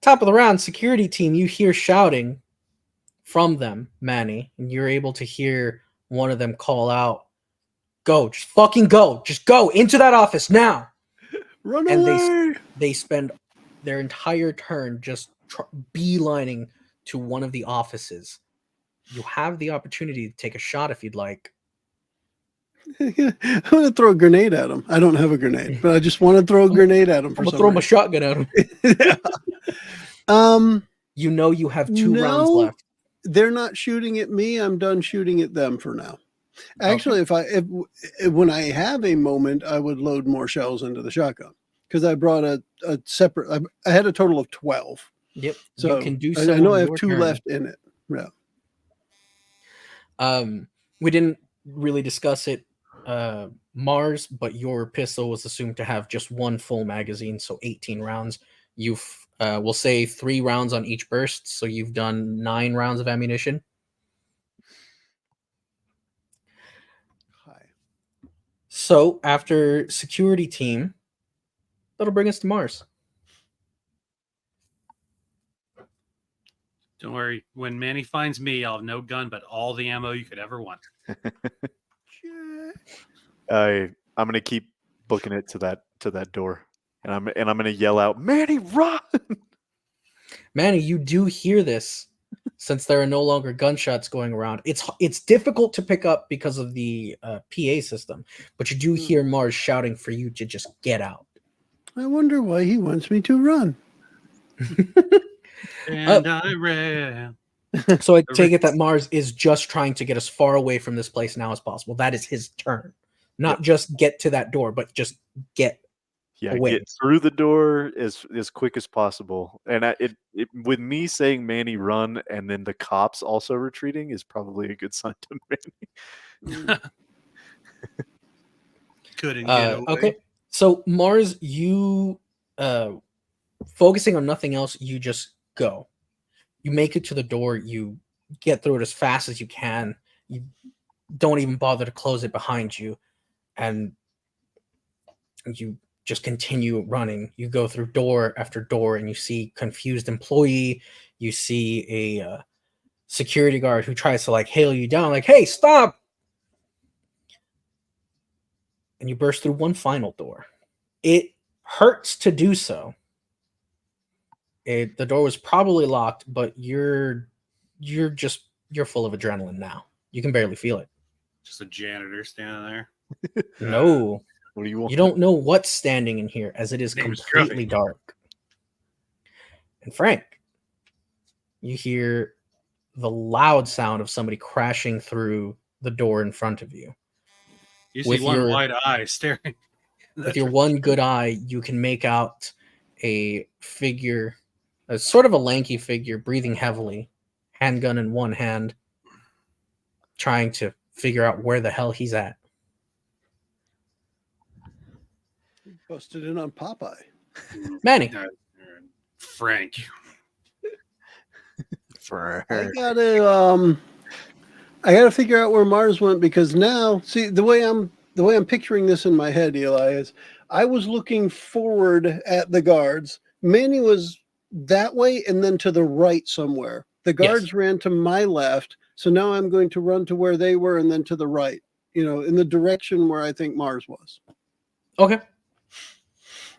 Top of the round, security team, you hear shouting from them, Manny, and you're able to hear one of them call out, "Go, just fucking go. Just go into that office now." Run And away. they spend their entire turn just beelining to one of the offices. You have the opportunity to take a shot if you'd like. I'm going to throw a grenade at him. I don't have a grenade, but I just want to throw a grenade at him I'm for gonna some throw my reason. shotgun at him. Yeah. You know you have 2 rounds No. left. They're not shooting at me. I'm done shooting at them for now. Actually, if when I have a moment, I would load more shells into the shotgun because I brought a separate. I had a total of 12. Yep. So you can do I so. know on I have your 2 turn. left in it. Yeah. We didn't really discuss it, Mars, but your pistol was assumed to have just one full magazine, so 18 rounds. You've we'll say 3 rounds on each burst, so you've done 9 rounds of ammunition. Hi. So after security team, that'll bring us to Mars. Don't worry. When Manny finds me, I'll have no gun, but all the ammo you could ever want. I'm gonna keep booking it to that door, and I'm gonna yell out, "Manny, run!" Manny, you do hear this since there are no longer gunshots going around. It's difficult to pick up because of the PA system, but you do hear Mars shouting for you to just get out. I wonder why he wants me to run. And I ran. So I take it that Mars is just trying to get as far away from this place now as possible. That is his turn. Not just get to that door, but just get away. Get through the door as quick as possible. And it with me saying Manny run and then the cops also retreating is probably a good sign to Manny. Couldn't get away. Okay. So Mars, you focusing on nothing else, you just go. You make it to the door, you get through it as fast as you can. You don't even bother to close it behind you. And you just continue running. You go through door after door and you see confused employee. You see a security guard who tries to like hail you down, like, "Hey, stop!" And you burst through one final door. It hurts to do so. The door was probably locked, but you're full of adrenaline now. You can barely feel it. Just a janitor standing there. No. What do you want? You don't know what's standing in here as it is Name's completely Scruffy. dark. And Frank, you hear the loud sound of somebody crashing through the door in front of you. You With see one your- wide eye staring. With your one good eye, you can make out a figure, a sort of a lanky figure, breathing heavily, handgun in one hand, trying to figure out where the hell he's at. Busted in on Popeye. Manny, Frank. I gotta figure out where Mars went, because now, see, the way I'm picturing this in my head, Eli, is I was looking forward at the guards. Manny was that way and then to the right somewhere. The guards ran to my left, so now I'm going to run to where they were and then to the right, in the direction where I think Mars was. okay.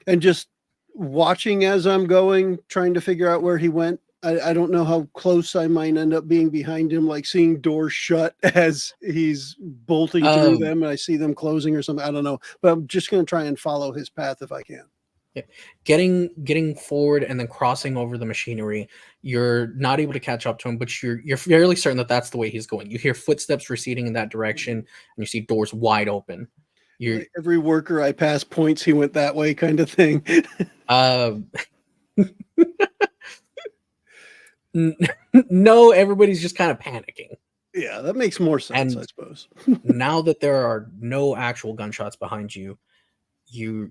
And just watching as I'm going, trying to figure out where he went. I don't know how close I might end up being behind him, like seeing doors shut as he's bolting through them and I see them closing or something. I don't know. But I'm just going to try and follow his path if I can. Yeah. Getting forward and then crossing over the machinery, you're not able to catch up to him, but you're fairly certain that that's the way he's going. You hear footsteps receding in that direction, and you see doors wide open. Like every worker I pass points he went that way, kind of thing. No, everybody's just kind of panicking. Yeah, that makes more sense, I suppose. Now that there are no actual gunshots behind you, you're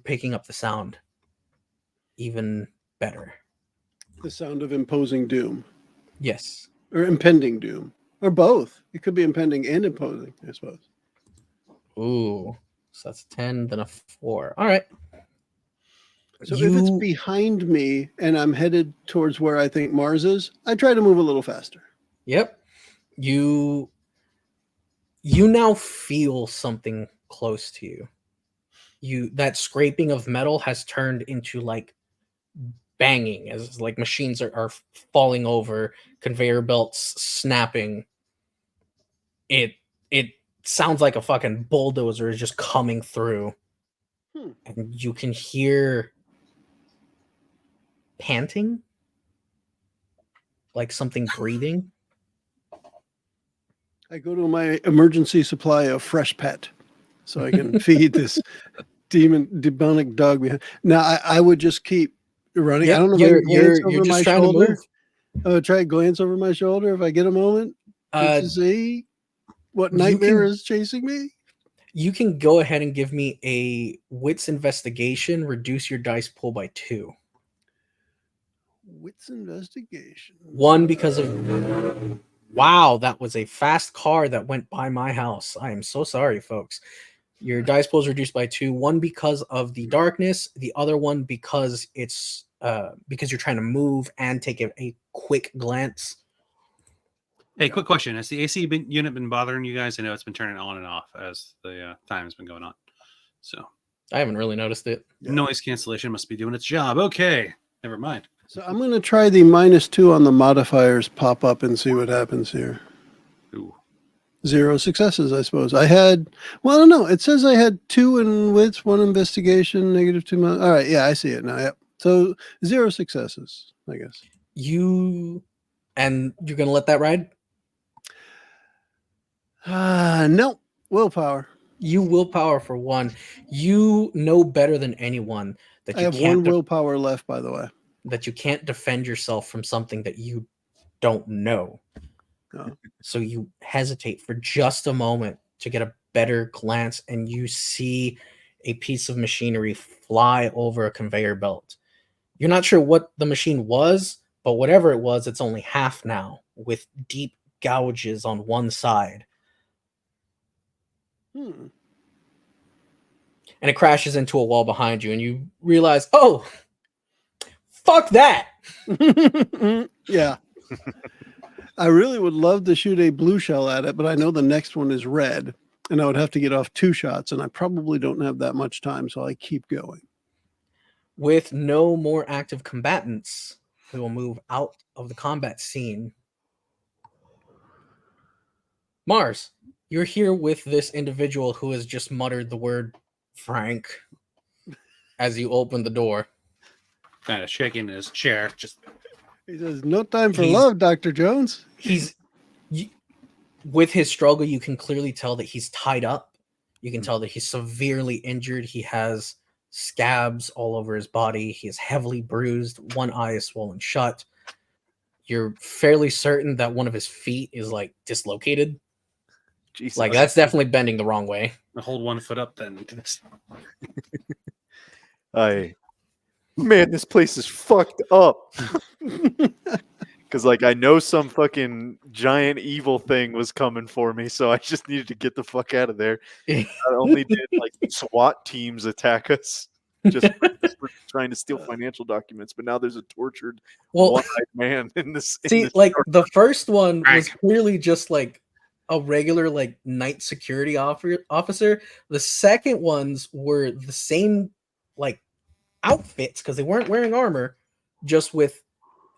picking up the sound even better. The sound of imposing doom. Yes. Or impending doom. Or both. It could be impending and imposing, I suppose. Ooh. So that's 10, then a 4. All right. So if it's behind me and I'm headed towards where I think Mars is, I try to move a little faster. Yep. You now feel something close to you. That scraping of metal has turned into like banging as like machines are falling over, conveyor belts snapping. It sounds like a fucking bulldozer is just coming through. And you can hear panting, like something breathing. I go to my emergency supply of fresh pet so I can feed this demonic dog behind. Now I would just keep running. Yep, I don't know if I can glance over my shoulder. I would try to glance over my shoulder if I get a moment. to see what you nightmare can- is chasing me. You can go ahead and give me a wits investigation, reduce your dice pool by 2. Wits investigation. 1 because of wow, that was a fast car that went by my house. I am so sorry, folks. Your dice pool is reduced by 2. 1 because of the darkness, the other one because it's because you're trying to move and take a quick glance. Hey, quick question: has the AC unit been bothering you guys? I know it's been turning on and off as the time has been going on. So I haven't really noticed it. Yeah. noise cancellation must be doing its job. Okay, never mind. So I'm going to try the -2 on the modifiers pop up and see what happens here. Ooh. 0 successes, I suppose. I had, well, I don't know. It says I had 2 in wits, 1 investigation, -2. All right, yeah, I see it now. Yep. So 0 successes, I guess. You're gonna let that ride? No, willpower. You willpower for 1. You know better than anyone that I you have can't 1 willpower left, by the way. that you can't defend yourself from something that you don't know. Oh. So you hesitate for just a moment to get a better glance, and you see a piece of machinery fly over a conveyor belt. You're not sure what the machine was, but whatever it was, it's only half now, with deep gouges on one side. Hmm. And it crashes into a wall behind you, and you realize, oh, fuck that. Yeah. I really would love to shoot a blue shell at it, but I know the next one is red, and I would have to get off 2 shots, and I probably don't have that much time, so I keep going. With no more active combatants, we will move out of the combat scene. Mars, you're here with this individual who has just muttered the word Frank as you open the door. Kind of shaking in his chair. Just He says, "No time for He's- love, Dr. Jones." With his struggle, you can clearly tell that he's tied up. You can tell that he's severely injured. He has scabs all over his body. He is heavily bruised. One eye is swollen shut. You're fairly certain that one of his feet is like dislocated. Jesus. Like that's definitely bending the wrong way. hold 1 foot up then. Man, this place is fucked up. Because like I know some fucking giant evil thing was coming for me, so I just needed to get the fuck out of there. Not only did like SWAT teams attack us just for trying to steal financial documents, but now there's a tortured one-eyed man in this. See, like the first one was clearly just like a regular like night security officer. The second ones were the same like outfits because they weren't wearing armor, just with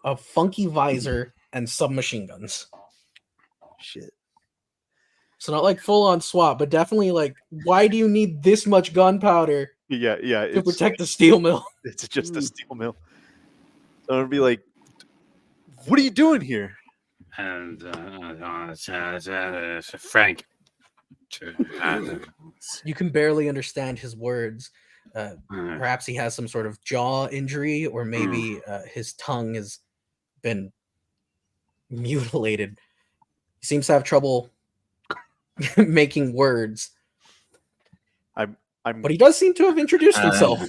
a funky visor and submachine guns. Shit. So not like full on SWAT, but definitely like, why do you need this much gunpowder Yeah, to protect the steel mill? It's just a steel mill. So I'd be like, "What are you doing here?" And Frank. You can barely understand his words. Perhaps he has some sort of jaw injury, or maybe his tongue has been mutilated. He seems to have trouble making words. But he does seem to have introduced himself.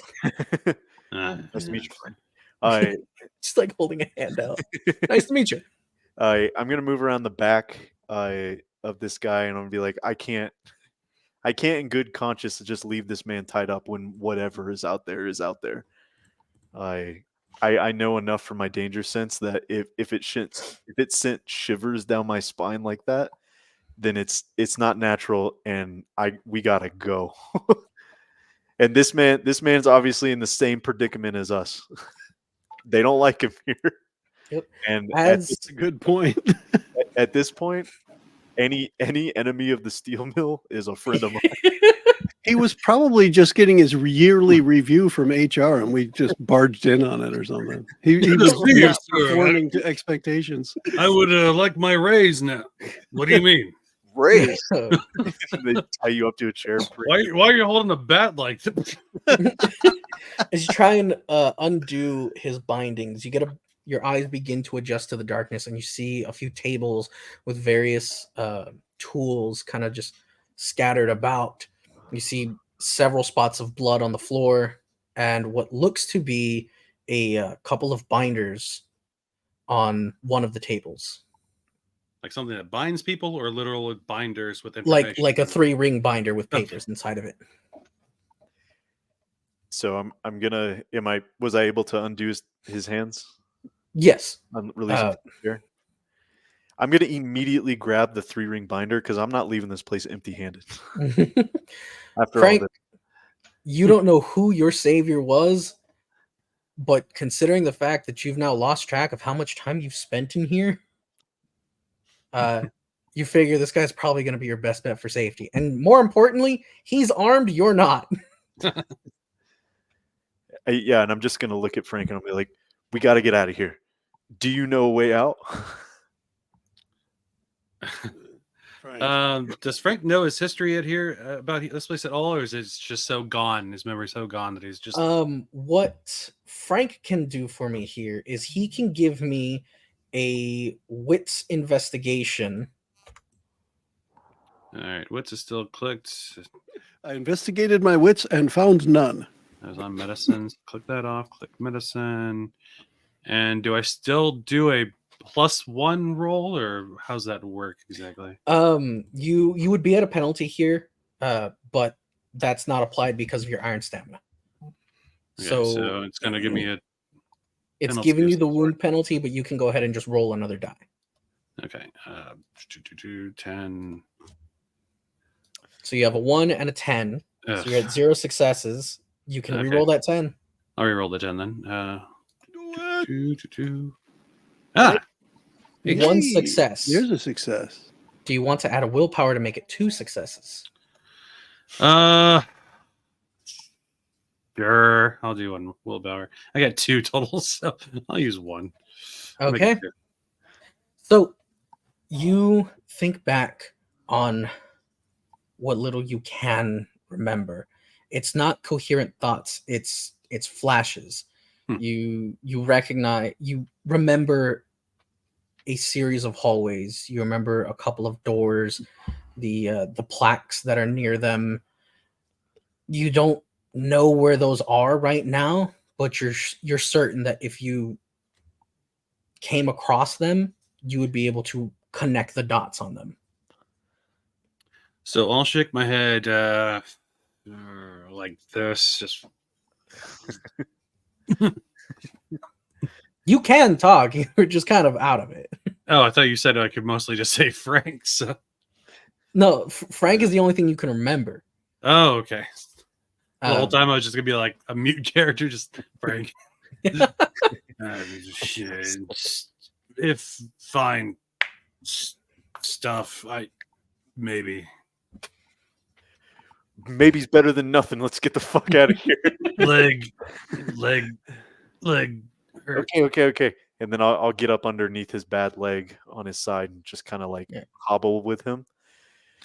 Nice to meet you, friend. Just like holding a hand out. Nice to meet you. I'm gonna move around the back of this guy, and I'm gonna be like, I can't in good conscience just leave this man tied up when whatever is out there is out there. I know enough from my danger sense that if it sent shivers down my spine like that, then it's not natural, and we gotta go. And this man's obviously in the same predicament as us. They don't like him here. Yep. And That's a good point. at this point, any enemy of the steel mill is a friend of mine. He was probably just getting his yearly review from HR, and we just barged in on it or something. He was Yes, sir. performing to expectations. I would like my raise now. What do you mean? Raise. They tie you up to a chair. Why are you holding a bat like that? As you try and undo his bindings, you get a your eyes begin to adjust to the darkness, and you see a few tables with various tools kind of just scattered about. You see several spots of blood on the floor, and what looks to be a couple of binders on one of the tables, Like something that binds people, or literal binders with information. like a 3-ring binder with papers inside of it. So I'm gonna. Was I able to undo his hands? Yes. Release him from the chair? I'm gonna immediately grab the 3-ring binder because I'm not leaving this place empty-handed. After Frank, all this, you don't know who your savior was, but considering the fact that you've now lost track of how much time you've spent in here, you figure this guy's probably going to be your best bet for safety. And more importantly, he's armed, you're not. yeah, and I'm just gonna look at Frank and I'll be like, "We got to get out of here. Do you know a way out?" Does Frank know his history at here about this place at all, or is it just so gone? His memory's so gone that he's just. What Frank can do for me here is he can give me a wits investigation. All right, wits is still clicked. I investigated my wits and found none. I was on medicine. Click that off. Click medicine. And do I still do a +1 roll, or how's that work exactly? You would be at a penalty here, but that's not applied because of your iron stamina. Okay, So it's gonna give me a. it's penalty giving of you the some wound sort. penalty, but you can go ahead and just roll another die. Okay. 10. So you have a 1 and a 10. Ugh. So you're at 0 successes. You can Okay. reroll that 10. I'll reroll the 10 then. What? Ah, One Hey, success. There's a success. Do you want to add a willpower to make it 2 successes? Sure. I'll do 1 willpower. I got 2 total, so I'll use 1. I'll make it Okay. 2. So you think back on what little you can remember. It's not coherent thoughts, it's flashes. You remember a series of hallways. You remember a couple of doors, the plaques that are near them. You don't know where those are right now, but you're certain that if you came across them, you would be able to connect the dots on them. So I'll shake my head like this. Just You can talk. You're just kind of out of it. I thought you said I could mostly just say Frank. So No, Frank is the only thing you can remember. okay. The whole Um, time I was just gonna be like a mute character, just Frank. If fine stuff, maybe. Maybe's better than nothing. Let's get the fuck out of here. leg. Hurt. Okay. And then I'll get up underneath his bad leg on his side and just kind of like hobble with him.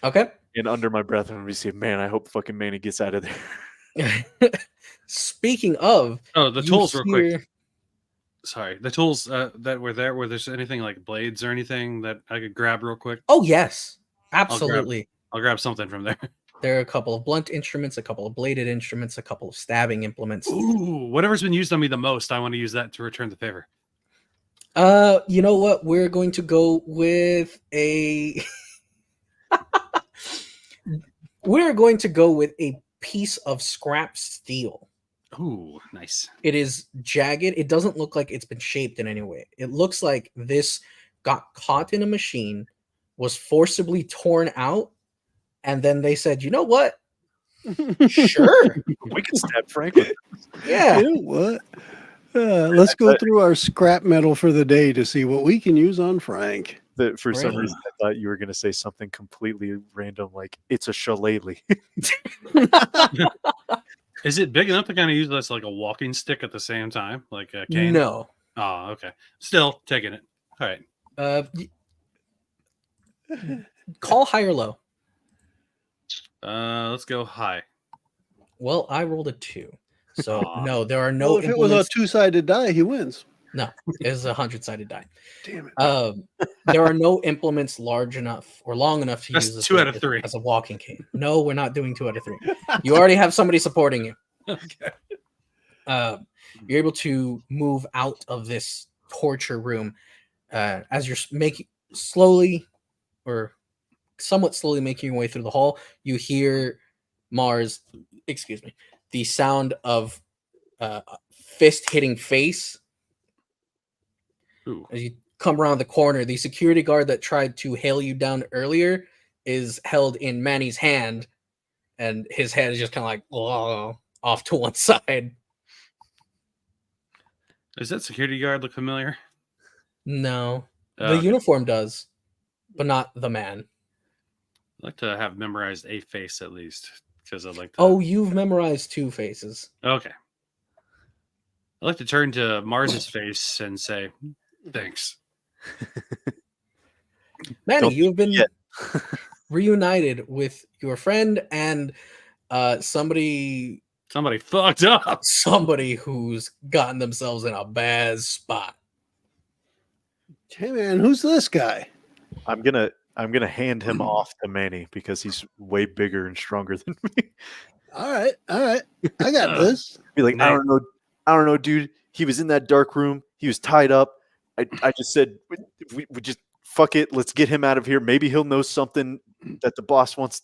Okay. And under my breath, I'm gonna be saying, "Man, I hope fucking Manny gets out of there." Speaking of, The tools real quick. hear- Sorry, the tools that were there. Were there anything like blades or anything that I could grab real quick? Oh yes, absolutely. I'll grab something from there. There are a couple of blunt instruments, a couple of bladed instruments, a couple of stabbing implements. Ooh, whatever's been used on me the most, I want to use that to return the favor. You know what? We're going to go with a. We're going to go with a piece of scrap steel. Ooh, nice. It is jagged. It doesn't look like it's been shaped in any way. It looks like this got caught in a machine, was forcibly torn out, and then they said, "You know what? Sure, We can stab Frank with it. yeah." You know what? Let's go through our scrap metal for the day to see what we can use on Frank. For some Right. reason, I thought you were going to say something completely random, like it's a shillelagh. Is it big enough to kind of use this like a walking stick at the same time, like a cane? No. Oh, okay. Still taking it. All right. Call high or low. Let's go high. Well, I rolled a 2. So Aw. no, there are no Well, if it was a implements. two-sided die, he wins. No, it is a 100-sided die. Damn it. There are no implements large enough or long enough to That's use 2 out of 3. as a walking cane. No, we're not doing 2 out of 3. You already have somebody supporting you. Okay. You're able to move out of this torture room as you're slowly or somewhat slowly making your way through the hall. You hear Mars, excuse me, the sound of fist hitting face. Ooh. As you come around the corner, the security guard that tried to hail you down earlier is held in Manny's hand, and his head is just kind of like off to one side. Does that security guard look familiar? No, Oh, the okay. uniform does, but not the man. I'd like to have memorized a face at least, because I'd like to. Oh, you've memorized 2 faces. Okay. I'd like to turn to Mars's face and say, thanks. Manny, Don't you've been forget. reunited with your friend and somebody fucked up. somebody who's gotten themselves in a bad spot. Hey man, who's this guy? I'm gonna hand him off to Manny because he's way bigger and stronger than me. All right. I got this. Be like, I don't know, dude. He was in that dark room. He was tied up. I just said, we just fuck it. Let's get him out of here. Maybe he'll know something that the boss wants.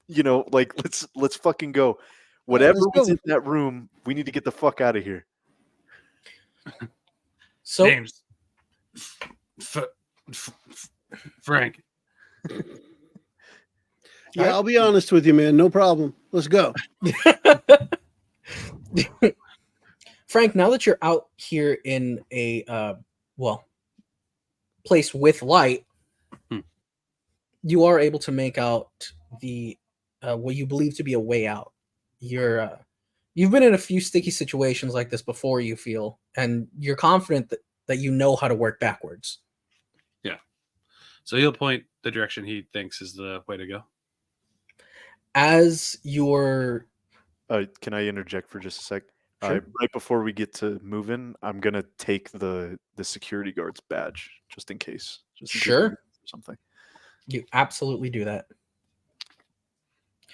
Like let's fucking go. Whatever let's was go. in that room, we need to get the fuck out of here. So Names. Frank. Yeah, I'll be honest with you, man. No problem. Let's go. Frank, now that you're out here in a place with light, you are able to make out the what you believe to be a way out. You've been in a few sticky situations like this before, you feel, and you're confident that you know how to work backwards. Yeah. So he'll point the direction he thinks is the way to go. As you're Can I interject for just a sec? Sure. Right before we get to moving, I'm gonna take the security guard's badge just in case. Just in case Sure. or something. You absolutely do that.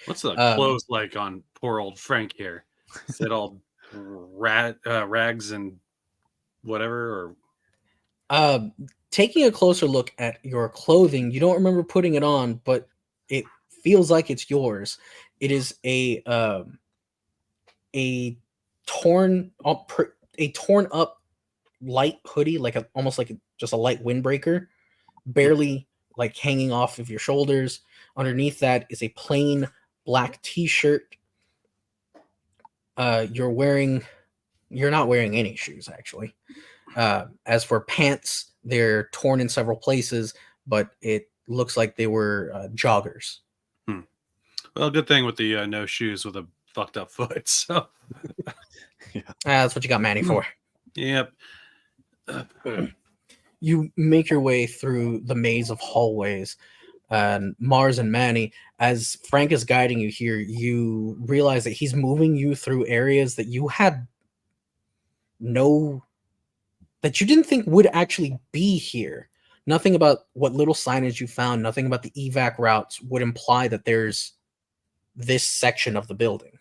What's the clothes like on poor old Frank here? Is it all rags and whatever? Or Taking a closer look at your clothing, you don't remember putting it on, but it feels like it's yours. It is a torn up light hoodie, almost like just a light windbreaker, barely like hanging off of your shoulders. Underneath that is a plain black t-shirt. You're not wearing any shoes, actually. As for pants, they're torn in several places, but it looks like they were joggers. Well, good thing with the no shoes with a fucked up foot. So That's what you got Manny for. Yep. You make your way through the maze of hallways, and Mars and Manny, as Frank is guiding you here, you realize that he's moving you through areas that you didn't think would actually be here. Nothing about what little signage you found, nothing about the evac routes would imply that there's this section of the building.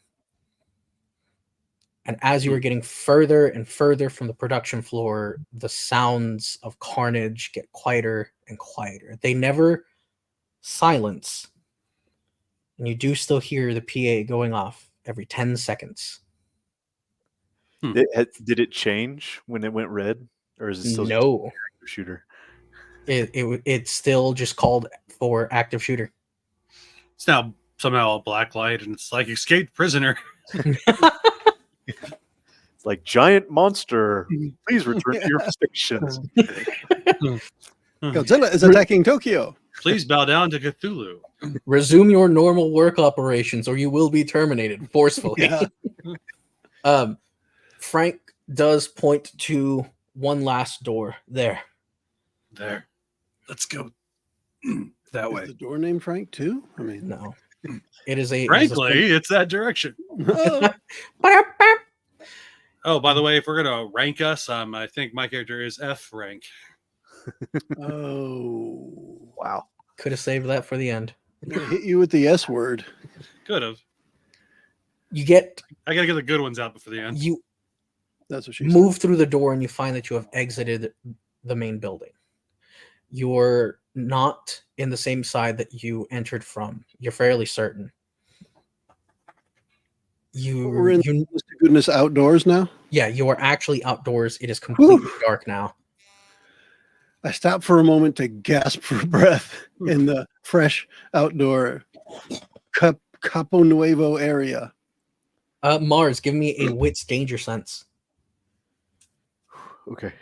And as you are getting further and further from the production floor, the sounds of carnage get quieter and quieter. They never silence. And you do still hear the PA going off every 10 seconds. Did it change when it went red? Or is it still No. just an active shooter? It's still just called for active shooter. It's now somehow a black light, and it's like escaped prisoner. It's like giant monster. Please return to your stations. Godzilla is attacking Tokyo. Please bow down to Cthulhu. Resume your normal work operations, or you will be terminated forcefully. Yeah. Frank does point to one last door there. There. Let's go that Is way. the door named Frank too? I mean, No, it is a. Frankly, it's that direction. oh, Oh, by the way, if we're gonna rank us, I think my character is F rank. Oh, Wow. Could have saved that for the end. I hit you with the S word. Could have. You get I gotta get the good ones out before the end. you That's what she move through the door and you find that you have exited the main building. You're not in the same side that you entered from. You're fairly certain. We're in You honest to goodness outdoors now. yeah, you are actually outdoors. It is completely Whew. dark now. I stopped for a moment to gasp for breath in the fresh outdoor Capo Nuevo area. Mars, give me a wits danger sense. Okay.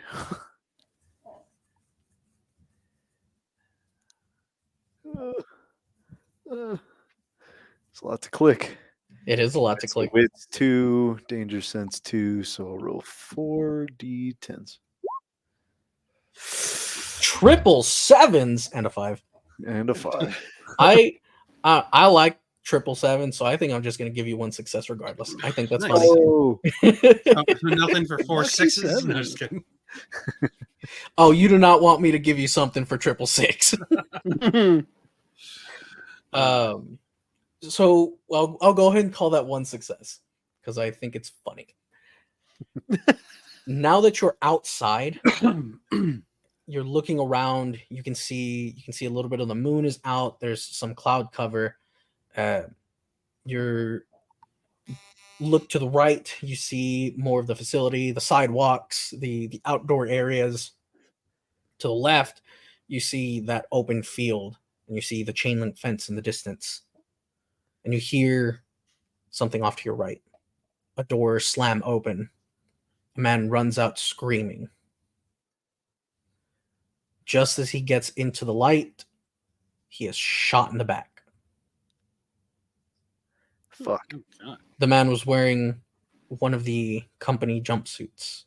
It's a lot to click. It is a lot to So click. Wits 2, danger sense 2, so I'll roll 4d10s. Triple sevens and a 5. And a 5. I like triple seven, so I think I'm just going to give you one success regardless. I think that's Nice. funny. Oh, Oh, nothing for 4 Lucky 6s. No, seven. just kidding. Oh, you do not want me to give you something for triple six. So I'll go ahead and call that one success because I think it's funny. Now that you're outside, you're looking around. You can see a little bit of the moon is out. There's some cloud cover. You're look to the right. You see more of the facility, the sidewalks, the outdoor areas. To the left, you see that open field, and you see the chain link fence in the distance. And you hear something off to your right. A door slam open. A man runs out screaming. Just as he gets into the light, he is shot in the back. fuck. Oh, God. The man was wearing one of the company jumpsuits.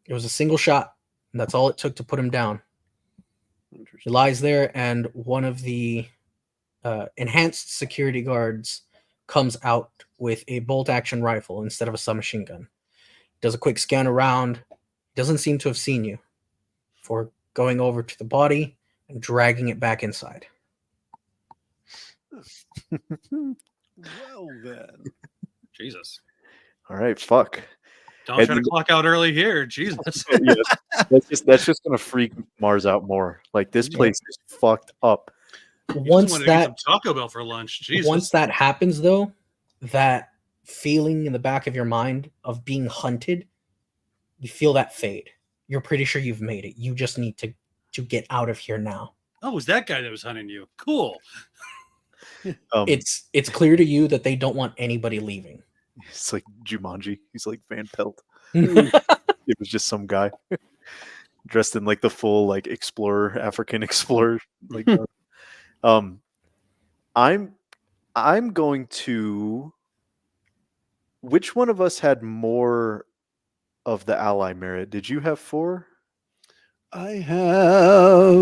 It was a single shot, and that's all it took to put him down. He lies there, and one of the enhanced security guards comes out with a bolt-action rifle instead of a submachine gun. Does a quick scan around. Doesn't seem to have seen you. For going over to the body and dragging it back inside. Well then. Jesus. All right, fuck. Don't And try to then- clock out early here. Jesus. Yeah, that's just gonna freak Mars out more. Like this place is fucked up. You just Once wanted to get that some Taco Bell for lunch. Jesus. once that happens, though, that feeling in the back of your mind of being hunted, you feel that fade. You're pretty sure you've made it. You just need to get out of here now. Oh, it was that guy that was hunting you? Cool. It's clear to you that they don't want anybody leaving. It's like Jumanji. He's like Van Pelt. Mm. It was just some guy dressed in like the full like explorer, African explorer. Like, I'm going to. Which one of us had more of the ally merit? Did you have 4? I have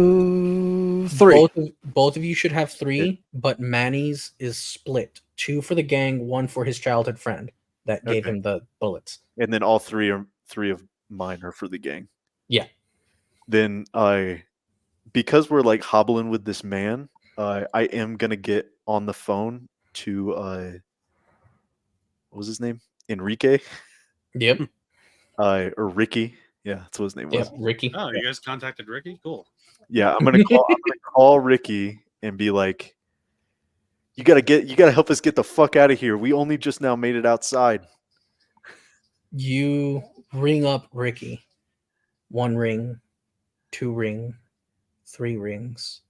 3. Both of you should have 3, but Manny's is split. 2 for the gang, 1 for his childhood friend that gave Okay. him the bullets. And then all 3 of mine are for the gang. Yeah. Then because we're like hobbling with this man, I am gonna get on the phone to what was his name? Enrique? Yep. Or Ricky. Yeah, that's what his name was. Yep. Ricky. Oh, you guys contacted Ricky? Cool. Yeah, I'm gonna call Ricky and be like, you gotta help us get the fuck out of here. We only just now made it outside. You ring up Ricky. 1 ring, 2 ring, 3 rings,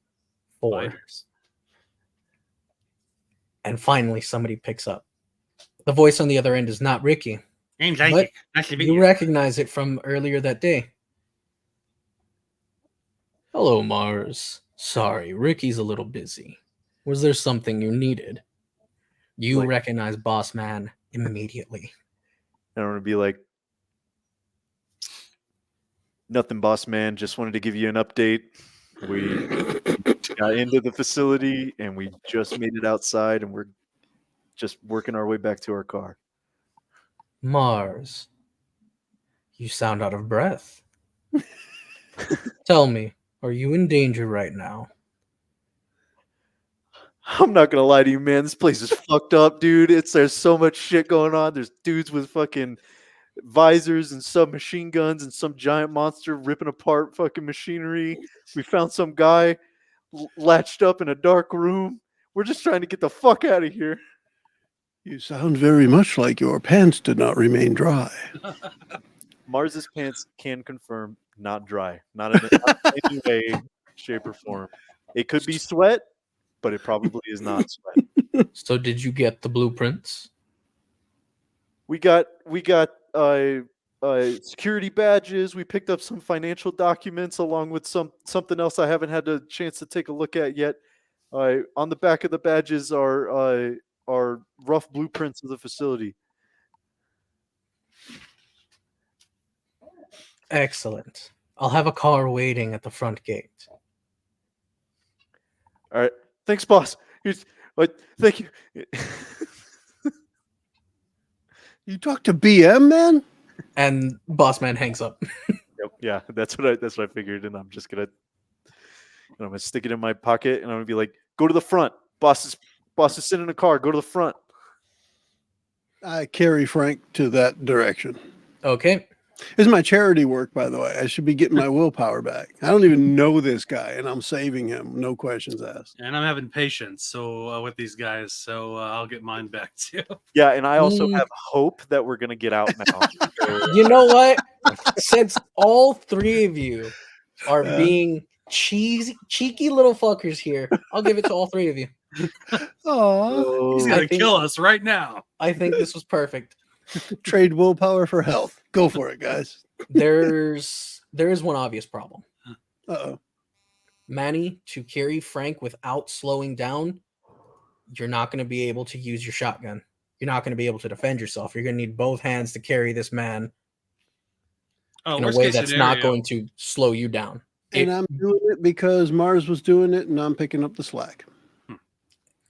4. Fighters. And finally somebody picks up. The voice on the other end is not Ricky. Name's But Isaac. Nice to meet You you. recognize it from earlier that day. Hello, Mars. Sorry, Ricky's a little busy. Was there something you needed? You Like- recognize Boss Man immediately. And I'm gonna be like, nothing, boss man. Just wanted to give you an update. We got into the facility and we just made it outside, and we're just working our way back to our car. Mars, you sound out of breath. Tell me, are you in danger right now? I'm not gonna lie to you, man. This place is fucked up, dude. There's so much shit going on. There's dudes with fucking visors and submachine guns and some giant monster ripping apart fucking machinery. We found some guy latched up in a dark room. We're just trying to get the fuck out of here. You sound very much like your pants did not remain dry. Mars's pants can confirm not dry, not in any way, shape, or form. It could be sweat, but it probably is not sweat. So did you get the blueprints? We got security badges. We picked up some financial documents along with something else I haven't had a chance to take a look at yet. On the back of the badges are rough blueprints of the facility. Excellent. I'll have a car waiting at the front gate. All right, thanks, boss. Thank you. You talked to BM, man? And Boss Man hangs up. Yep, yeah, that's what I figured, and I'm gonna stick it in my pocket, and I'm gonna be like, "Go to the front. Boss is sitting in a car. Go to the front." I carry Frank to that direction. Okay. This is my charity work, by the way. I should be getting my willpower back. I don't even know this guy, and I'm saving him. No questions asked. And I'm having patience with these guys, so I'll get mine back too. Yeah, and I also have hope that we're gonna get out now. You know what? Since all three of you are being cheeky little fuckers here, I'll give it to all three of you. Oh, He's gonna kill us right now. I think this was perfect. Trade willpower for health. Go for it, guys. There is one obvious problem. Uh-oh. Manny, to carry Frank without slowing down, you're not going to be able to use your shotgun. You're not going to be able to defend yourself. You're going to need both hands to carry this man in a way that's not going to slow you down. And I'm doing it because Mars was doing it, and I'm picking up the slack.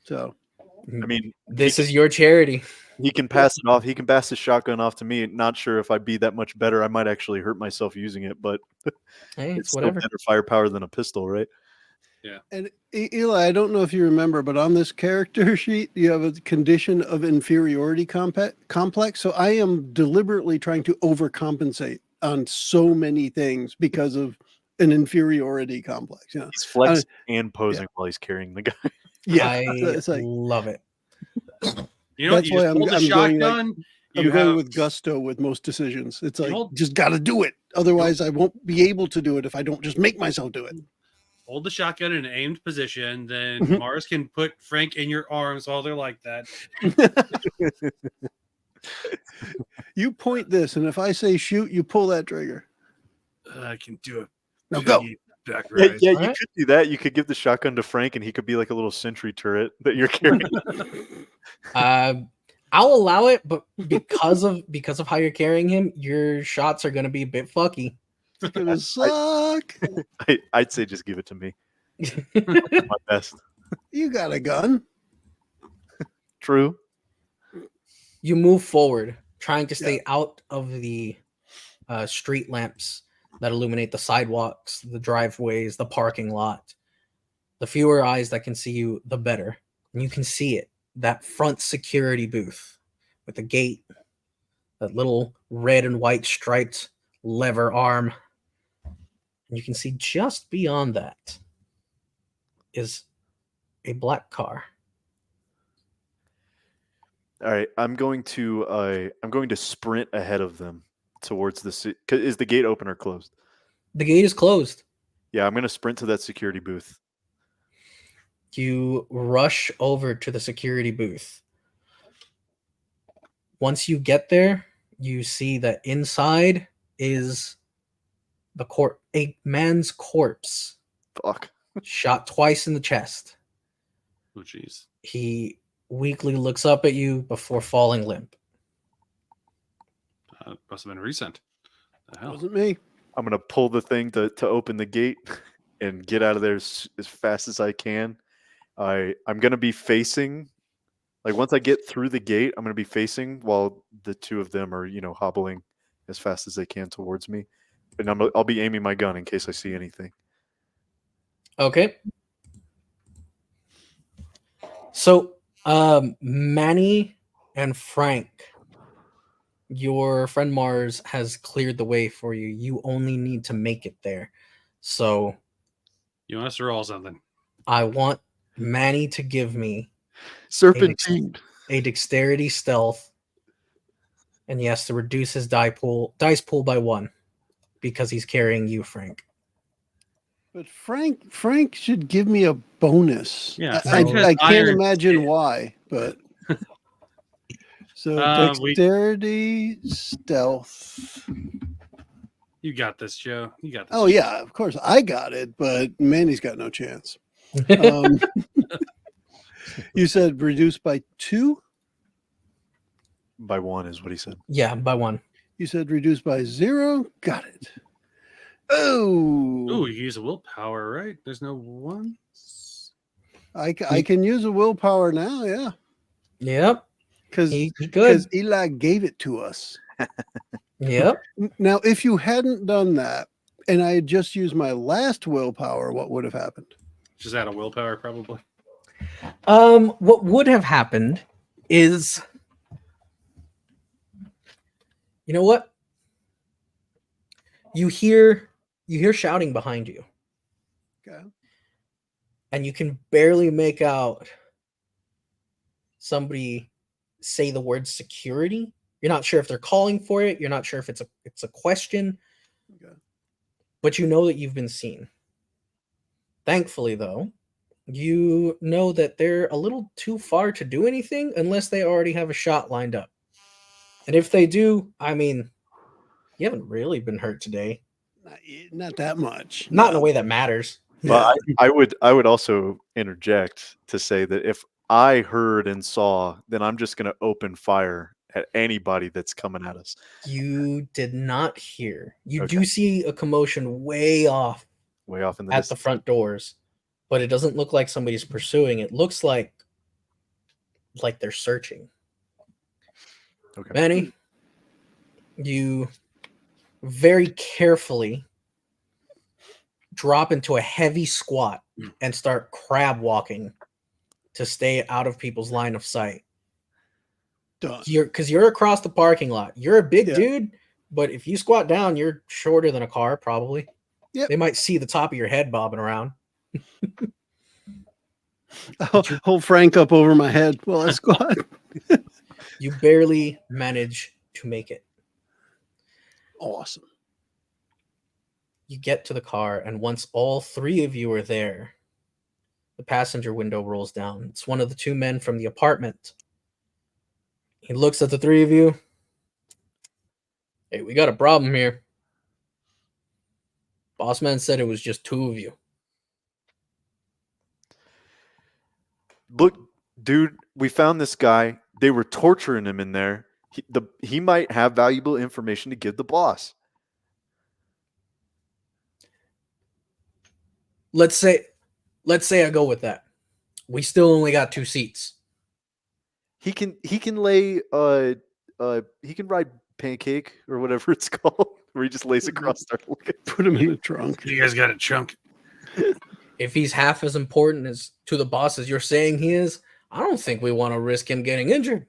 So, I mean, this is your charity. He can pass it off. He can pass his shotgun off to me. Not sure if I'd be that much better. I might actually hurt myself using it, but hey, it's whatever. Still better firepower than a pistol, right? Yeah. And Eli, I don't know if you remember, but on this character sheet, you have a condition of inferiority complex. So I am deliberately trying to overcompensate on so many things because of an inferiority complex. You know? He's flexing and posing while he's carrying the guy. Yeah, I love it. You know, that's you why just hold the shotgun. I'm going with gusto with most decisions. It's like, just got to do it. Otherwise, I won't be able to do it if I don't just make myself do it. Hold the shotgun in an aimed position. Then Mars can put Frank in your arms while they're like that. You point this, and if I say shoot, you pull that trigger. I can do it. Now go. Yeah, you could do that. You could give the shotgun to Frank, and he could be like a little sentry turret that you're carrying. I'll allow it, but because of how you're carrying him, your shots are going to be a bit fucky. It's going to suck. I'd say just give it to me. My best. You got a gun. True. You move forward, trying to stay out of the street lamps that illuminate the sidewalks, the driveways, the parking lot. The fewer eyes that can see you, the better. And you can see it. That front security booth with the gate, that little red and white striped lever arm. And you can see just beyond that is a black car. All right, I'm going to sprint ahead of them towards the. Is the gate open or closed? The gate is closed. Yeah, I'm going to sprint to that security booth. You rush over to the security booth. Once you get there, you see that inside is a man's corpse. Fuck. Shot twice in the chest. Oh, jeez. He weakly looks up at you before falling limp. Must have been recent. The hell? Wasn't me. I'm going to pull the thing to open the gate and get out of there as fast as I can. I'm going to be facing Like once I get through the gate, I'm going to be facing while the two of them are, hobbling as fast as they can towards me. And I'll be aiming my gun in case I see anything. Okay. So, Manny and Frank, your friend Mars has cleared the way for you. You only need to make it there. So, You want us to roll something? I want Manny to give me Serpentine. a dexterity stealth, and he has to reduce his dice pool by 1 because he's carrying you, Frank. But Frank should give me a bonus. Yeah, I Frank has can't iron imagine skin. why, but so We- dexterity, stealth. You got this, Joe. You got this. Oh yeah, of course I got it, but Manny's got no chance. You said reduced by 2? By 1 is what he said. Yeah, by 1. You said reduced by 0? Got it. Oh, Ooh, you use a willpower, right? There's no ones. I can use a willpower now, yeah. Yep. Because He good. Eli gave it to us. Yep. Now, if you hadn't done that and I had just used my last willpower, what would have happened? Just add a willpower, probably. What would have happened is, you know what? You hear shouting behind you, Okay. and you can barely make out somebody say the word security. You're not sure if they're calling for it. You're not sure if it's a question. Okay. But you know that you've been seen. Thankfully, though, you know that they're a little too far to do anything unless they already have a shot lined up. And if they do, I mean, you haven't really been hurt today. Not that much. Not in a way that matters. But I would also interject to say that if I heard and saw, then I'm just going to open fire at anybody that's coming at us. You did not hear. You Okay. do see a commotion way off Way off in the at the distance. front doors, but it doesn't look like somebody's pursuing. It looks like they're searching. Okay. Manny, you very carefully drop into a heavy squat and start crab walking to stay out of people's line of sight. Done. You're across the parking lot. You're a big Yeah. dude, but if you squat down, you're shorter than a car, probably. Yep. They might see the top of your head bobbing around. I'll hold Frank up over my head while I squat. You barely manage to make it. Awesome. You get to the car, and once all 3 of you are there, the passenger window rolls down. It's one of the 2 men from the apartment. He looks at the 3 of you. Hey, we got a problem here. Boss man said it was just 2 of you. Look, dude, we found this guy. They were torturing him in there. He might have valuable information to give the boss. Let's say I go with that. We still only got 2 seats. He can lay he can ride pancake or whatever it's called, where he just lays across our leg. Put him in the trunk. You guys got a chunk. If he's half as important as to the boss as you're saying he is, I don't think we want to risk him getting injured.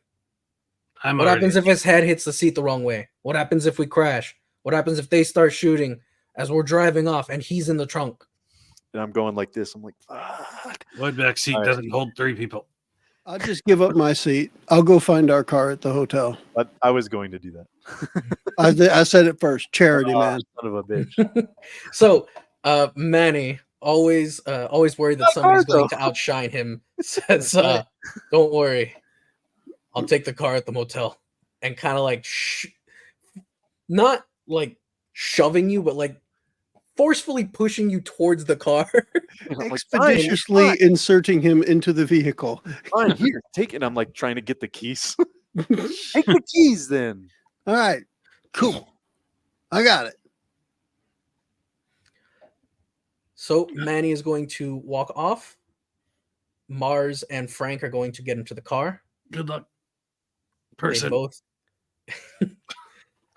What happens if his head hits the seat the wrong way? What happens if we crash? What happens if they start shooting as we're driving off and he's in the trunk? And I'm going like this. I'm like, fuck. One back seat All right. doesn't hold 3 people. I'll just give up my seat. I'll go find our car at the hotel. I was going to do that. I said it first. Charity, man. Son of a bitch. So, Manny, always worried that somebody's going to outshine him, says, "Don't worry, I'll take the car at the motel," and kind of like, not like shoving you, but like forcefully pushing you towards the car. Expeditiously inserting him into the vehicle. Fine, here, take it. I'm like trying to get the keys. Take the keys then. All right, cool. I got it. So Manny is going to walk off. Mars and Frank are going to get into the car. Good luck, They person. both.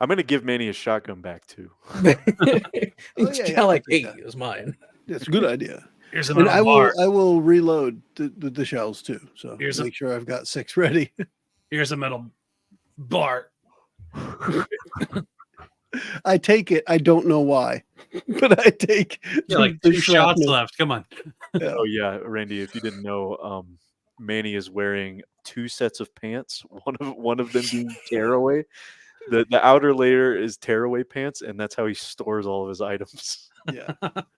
I'm gonna give Manny a shotgun back too. It's Oh, kind yeah, of I'll like, take hey, that. it was mine. That's a good idea. Here's a And metal bar. I will reload the shells too. So Here's a- make sure I've got 6 ready. Here's a metal bar. I take it. I don't know why, but I take Yeah, like the 2 shots shrapnel. left. Come on. Yeah. Oh yeah, Randy, if you didn't know, Manny is wearing 2 sets of pants. One of them being tearaway. The outer layer is tearaway pants, and that's how he stores all of his items. Yeah.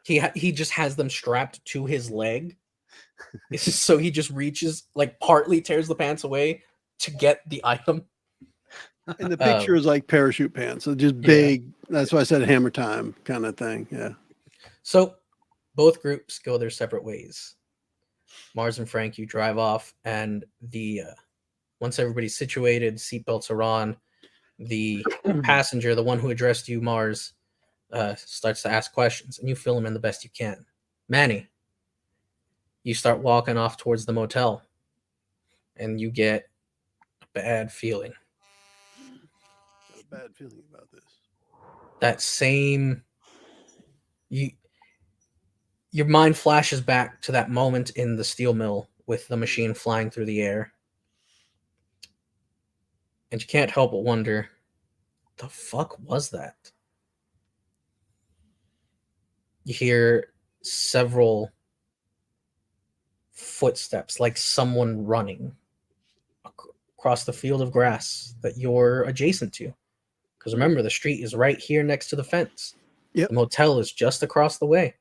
He just has them strapped to his leg. So he just reaches, like, partly tears the pants away to get the item. And the picture is like parachute pants. So just big. That's why I said hammer time kind of thing. Yeah. So both groups go their separate ways. Mars and Frank, you drive off, and once everybody's situated, seatbelts are on, the passenger, the one who addressed you, Mars, starts to ask questions, and you fill him in the best you can. Manny, you start walking off towards the motel, and you get a bad feeling. Got a bad feeling about this. That same your mind flashes back to that moment in the steel mill with the machine flying through the air, and you can't help but wonder, the fuck was that? You hear several footsteps, like someone running across the field of grass that you're adjacent to. Because remember, the street is right here next to the fence. Yep. The motel is just across the way.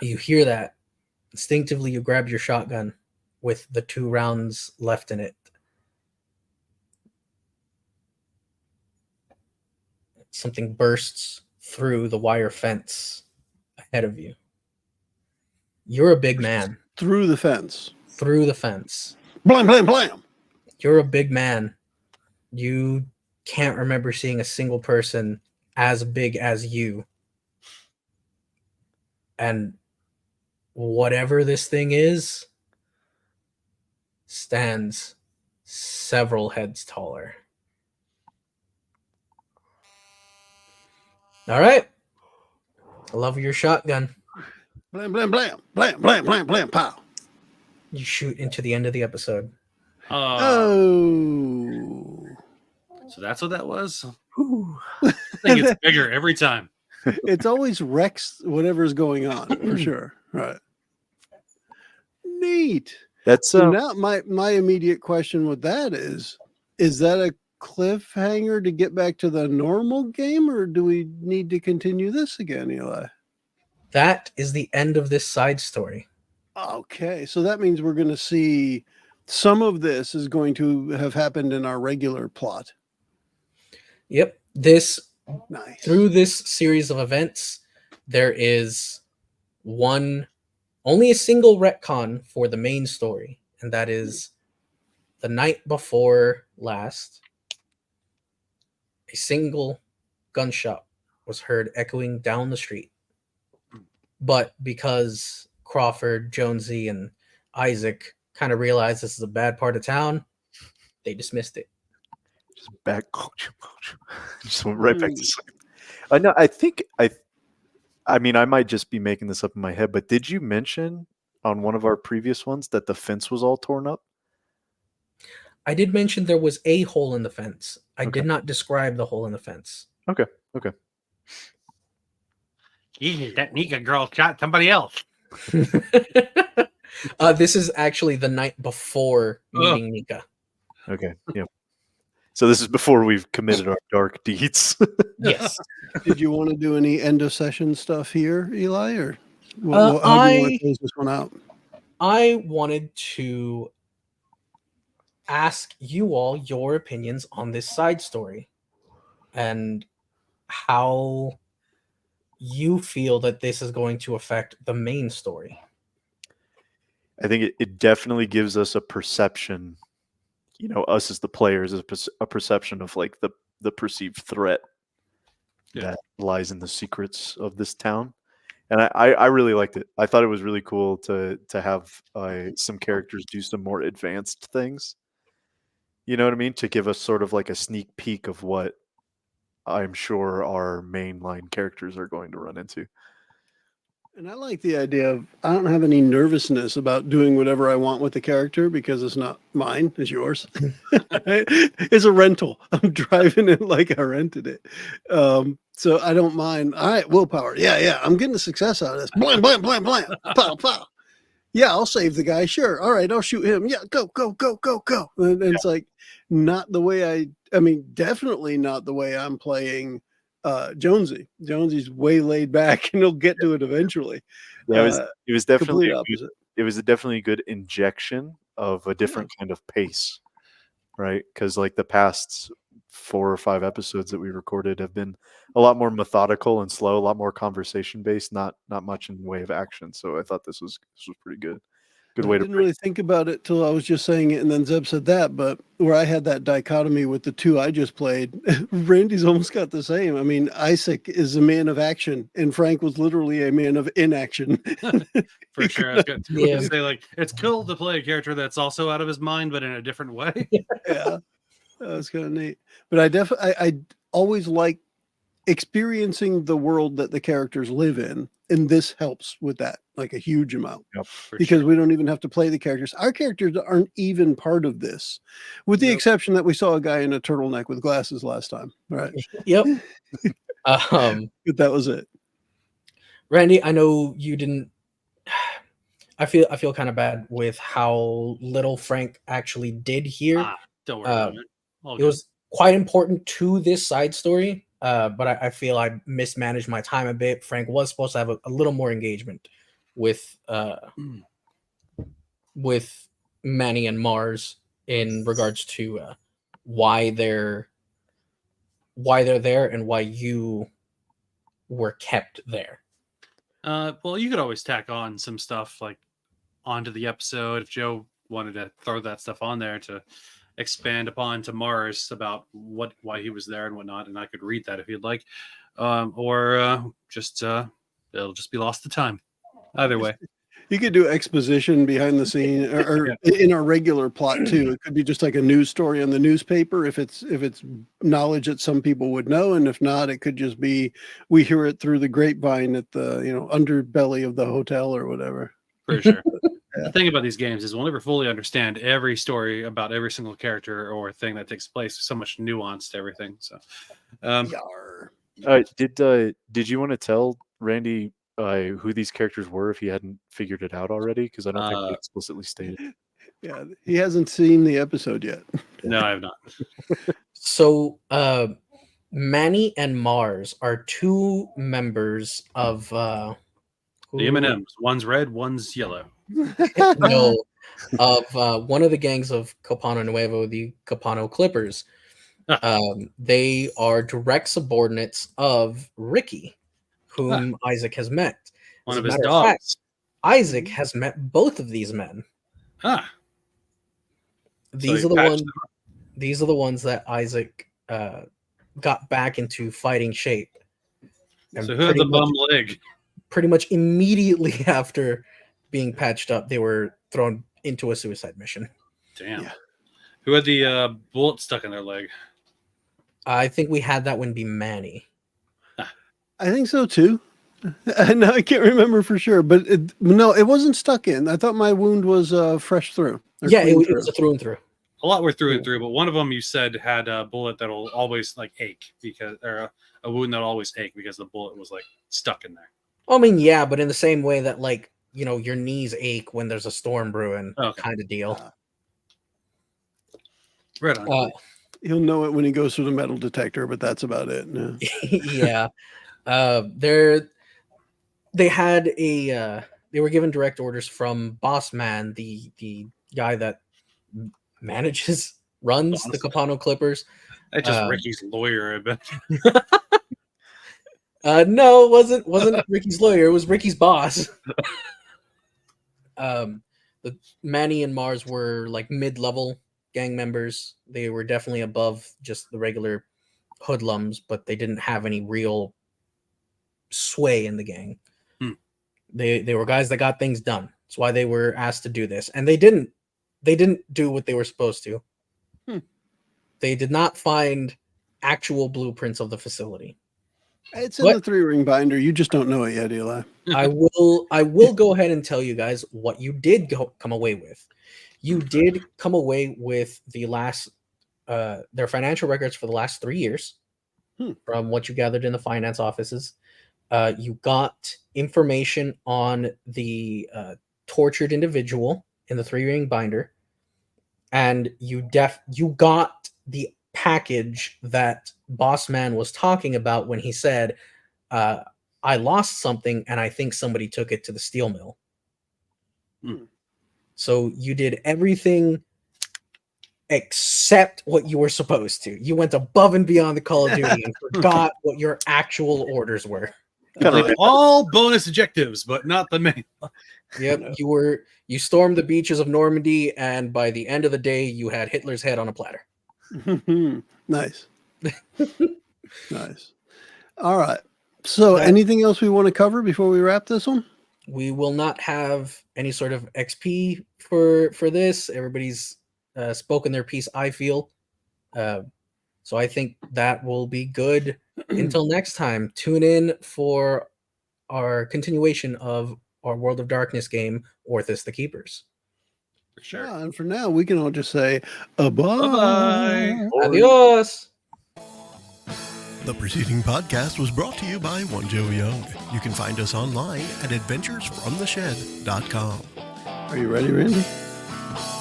You hear that. Instinctively, you grab your shotgun with the 2 rounds left in it. Something bursts through the wire fence ahead of you. You're a big man. Through the fence. Through the fence. Blam, blam, blam. You're a big man. You can't remember seeing a single person as big as you. And whatever this thing is stands several heads taller. All right. I love your shotgun. Blam, blam, blam. Blam, blam, blam, blam, pow. You shoot into the end of the episode. Oh. So that's what that was? I think it's bigger every time. It's always Rex, whatever's going on, for sure. Right. Neat. That's So now my immediate question with that is that a cliffhanger to get back to the normal game, or do we need to continue this again, Eli? That is the end of this side story. Okay, so that means we're going to see some of this is going to have happened in our regular plot. Yep. Nice. Through this series of events, there is only a single retcon for the main story, and that is the night before last, a single gunshot was heard echoing down the street. But because Crawford, Jonesy, and Isaac kind of realized this is a bad part of town, they dismissed it. just back. Just went right back to sleep. No, I mean, I might just be making this up in my head, but did you mention on one of our previous ones that the fence was all torn up? I did mention there was a hole in the fence. I Okay. did not describe the hole in the fence. Okay. Jesus, that Nika girl shot somebody else. This is actually the night before meeting Nika. Okay. Yeah. So this is before we've committed our dark deeds. Yes. Did you want to do any end of session stuff here, Eli, or how do you want to close this one out? I wanted to ask you all your opinions on this side story and how you feel that this is going to affect the main story. I think it definitely gives us a perception, us as the players, a perception of like the perceived threat that lies in the secrets of this town. And I really liked it. I thought it was really cool to have some characters do some more advanced things. You know what I mean? To give us sort of like a sneak peek of what I'm sure our mainline characters are going to run into. And I like the idea of I don't have any nervousness about doing whatever I want with the character because it's not mine, it's yours. It's a rental. I'm driving it like I rented it. So I don't mind. All right, willpower. Yeah. I'm getting a success out of this. Blam, blam, blam, blam. Pow, pow. Yeah, I'll save the guy. Sure. All right, I'll shoot him. Yeah, go. And it's like not the way I mean, definitely not the way I'm playing Jonesy. Jonesy's way laid back and he'll get to it eventually. Yeah, it was definitely Complete opposite. it was a definitely good injection of a different kind of pace, right? Because like the past 4 or 5 episodes that we recorded have been a lot more methodical and slow, a lot more conversation based, not much in the way of action. So I thought this was pretty good. Good way I to didn't really think about it till I was just saying it, and then Zeb said that. But where I had that dichotomy with the two I just played, Randy's almost got the same. I mean, Isaac is a man of action, and Frank was literally a man of inaction. For sure. I was going Yeah. to say, like, it's cool to play a character that's also out of his mind, but in a different way. Yeah, that's kind of neat. But I always like experiencing the world that the characters live in, and this helps with that like a huge amount. For Because sure. we don't even have to play the characters. Our characters aren't even part of this, with the Nope. exception that we saw a guy in a turtleneck with glasses last time, right? Yep. But that was it. Randy, I know you didn't. I feel kind of bad with how little Frank actually did here. Don't worry about it. All It good. was quite important to this side story, but I feel I mismanaged my time a bit. Frank was supposed to have a little more engagement with Manny and Mars in regards to why they're there and why you were kept there. Well, you could always tack on some stuff like onto the episode if Joe wanted to throw that stuff on there to expand upon to Mars about why he was there and whatnot, and I could read that if you'd like, or just it'll just be lost to time. Either way, You could do exposition behind the scene, or in our regular plot too. It could be just like a news story on the newspaper if it's knowledge that some people would know, and if not, it could just be we hear it through the grapevine at the underbelly of the hotel or whatever. for sure. Yeah. The thing about these games is we'll never fully understand every story about every single character or thing that takes place. There's so much nuance to everything. So, Yar. did you want to tell Randy who these characters were if he hadn't figured it out already? Because I don't think we explicitly stated. Yeah, he hasn't seen the episode yet. no, I have not. So, Manny and Mars are two members of The M&Ms. One's red, one's yellow. no, of one of the gangs of Capano Nuevo, the Capano Clippers. They are direct subordinates of Ricky, whom Isaac has met. One As of a his matter dogs. fact, Isaac has met both of these men. These are the ones. These are the ones that Isaac got back into fighting shape. And So who had the bum leg? pretty much immediately after being patched up, they were thrown into a suicide mission. Damn. Yeah. Who had the bullet stuck in their leg? I think we had that one be Manny. I think so too. No, I can't remember for sure, but no, it wasn't stuck in. I thought my wound was fresh through. Yeah, it was a through and through. A lot were through and through, but one of them you said had a bullet that'll always like ache because, or a wound that'll always ache because the bullet was like stuck in there. I mean, yeah, but in the same way that like your knees ache when there's a storm brewing, kind of deal. Right on. He'll know it when he goes through the metal detector, but that's about it. No. Yeah. They had they were given direct orders from Boss Man, the guy that runs the Capano Clippers. That's just Ricky's lawyer, I bet. No, it wasn't Ricky's lawyer, it was Ricky's boss. The Manny and Mars were like mid-level gang members. They were definitely above just the regular hoodlums, but they didn't have any real sway in the gang. They were guys that got things done. That's why they were asked to do this, and they didn't do what they were supposed to. They did not find actual blueprints of the facility. It's in the 3-ring binder. You just don't know it yet, Eli. I will go ahead and tell you guys what you did come away with. You did come away with the last their financial records for the last 3 years from what you gathered in the finance offices. You got information on the tortured individual in the 3-ring binder, and you got the package that Boss Man was talking about when he said, I lost something and I think somebody took it to the steel mill. So you did everything except what you were supposed to. You went above and beyond the Call of Duty and forgot what your actual orders were. All bonus objectives, but not the main. Yep, you stormed the beaches of Normandy, and by the end of the day, you had Hitler's head on a platter. Nice. Nice. All right. So anything else we want to cover before we wrap this one? We will not have any sort of XP for this. Everybody's spoken their piece, I feel. So I think that will be good. Until next time, tune in for our continuation of our World of Darkness game, Orthus the Keepers. Sure. Yeah, and for now, we can all just say, bye. Bye-bye. Adios. The preceding podcast was brought to you by One Joe Young. You can find us online at adventuresfromtheshed.com. Are you ready, Randy?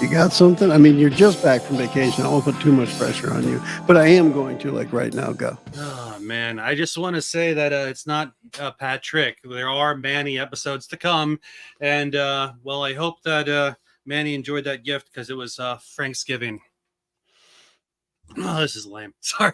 You got something? I mean, you're just back from vacation. I won't put too much pressure on you, but I am going to, like, right now. Go. Oh, man. I just want to say that it's not a pat trick. There are Manny episodes to come. And, well, I hope that Manny enjoyed that gift because it was Thanksgiving. Oh, this is lame. Sorry.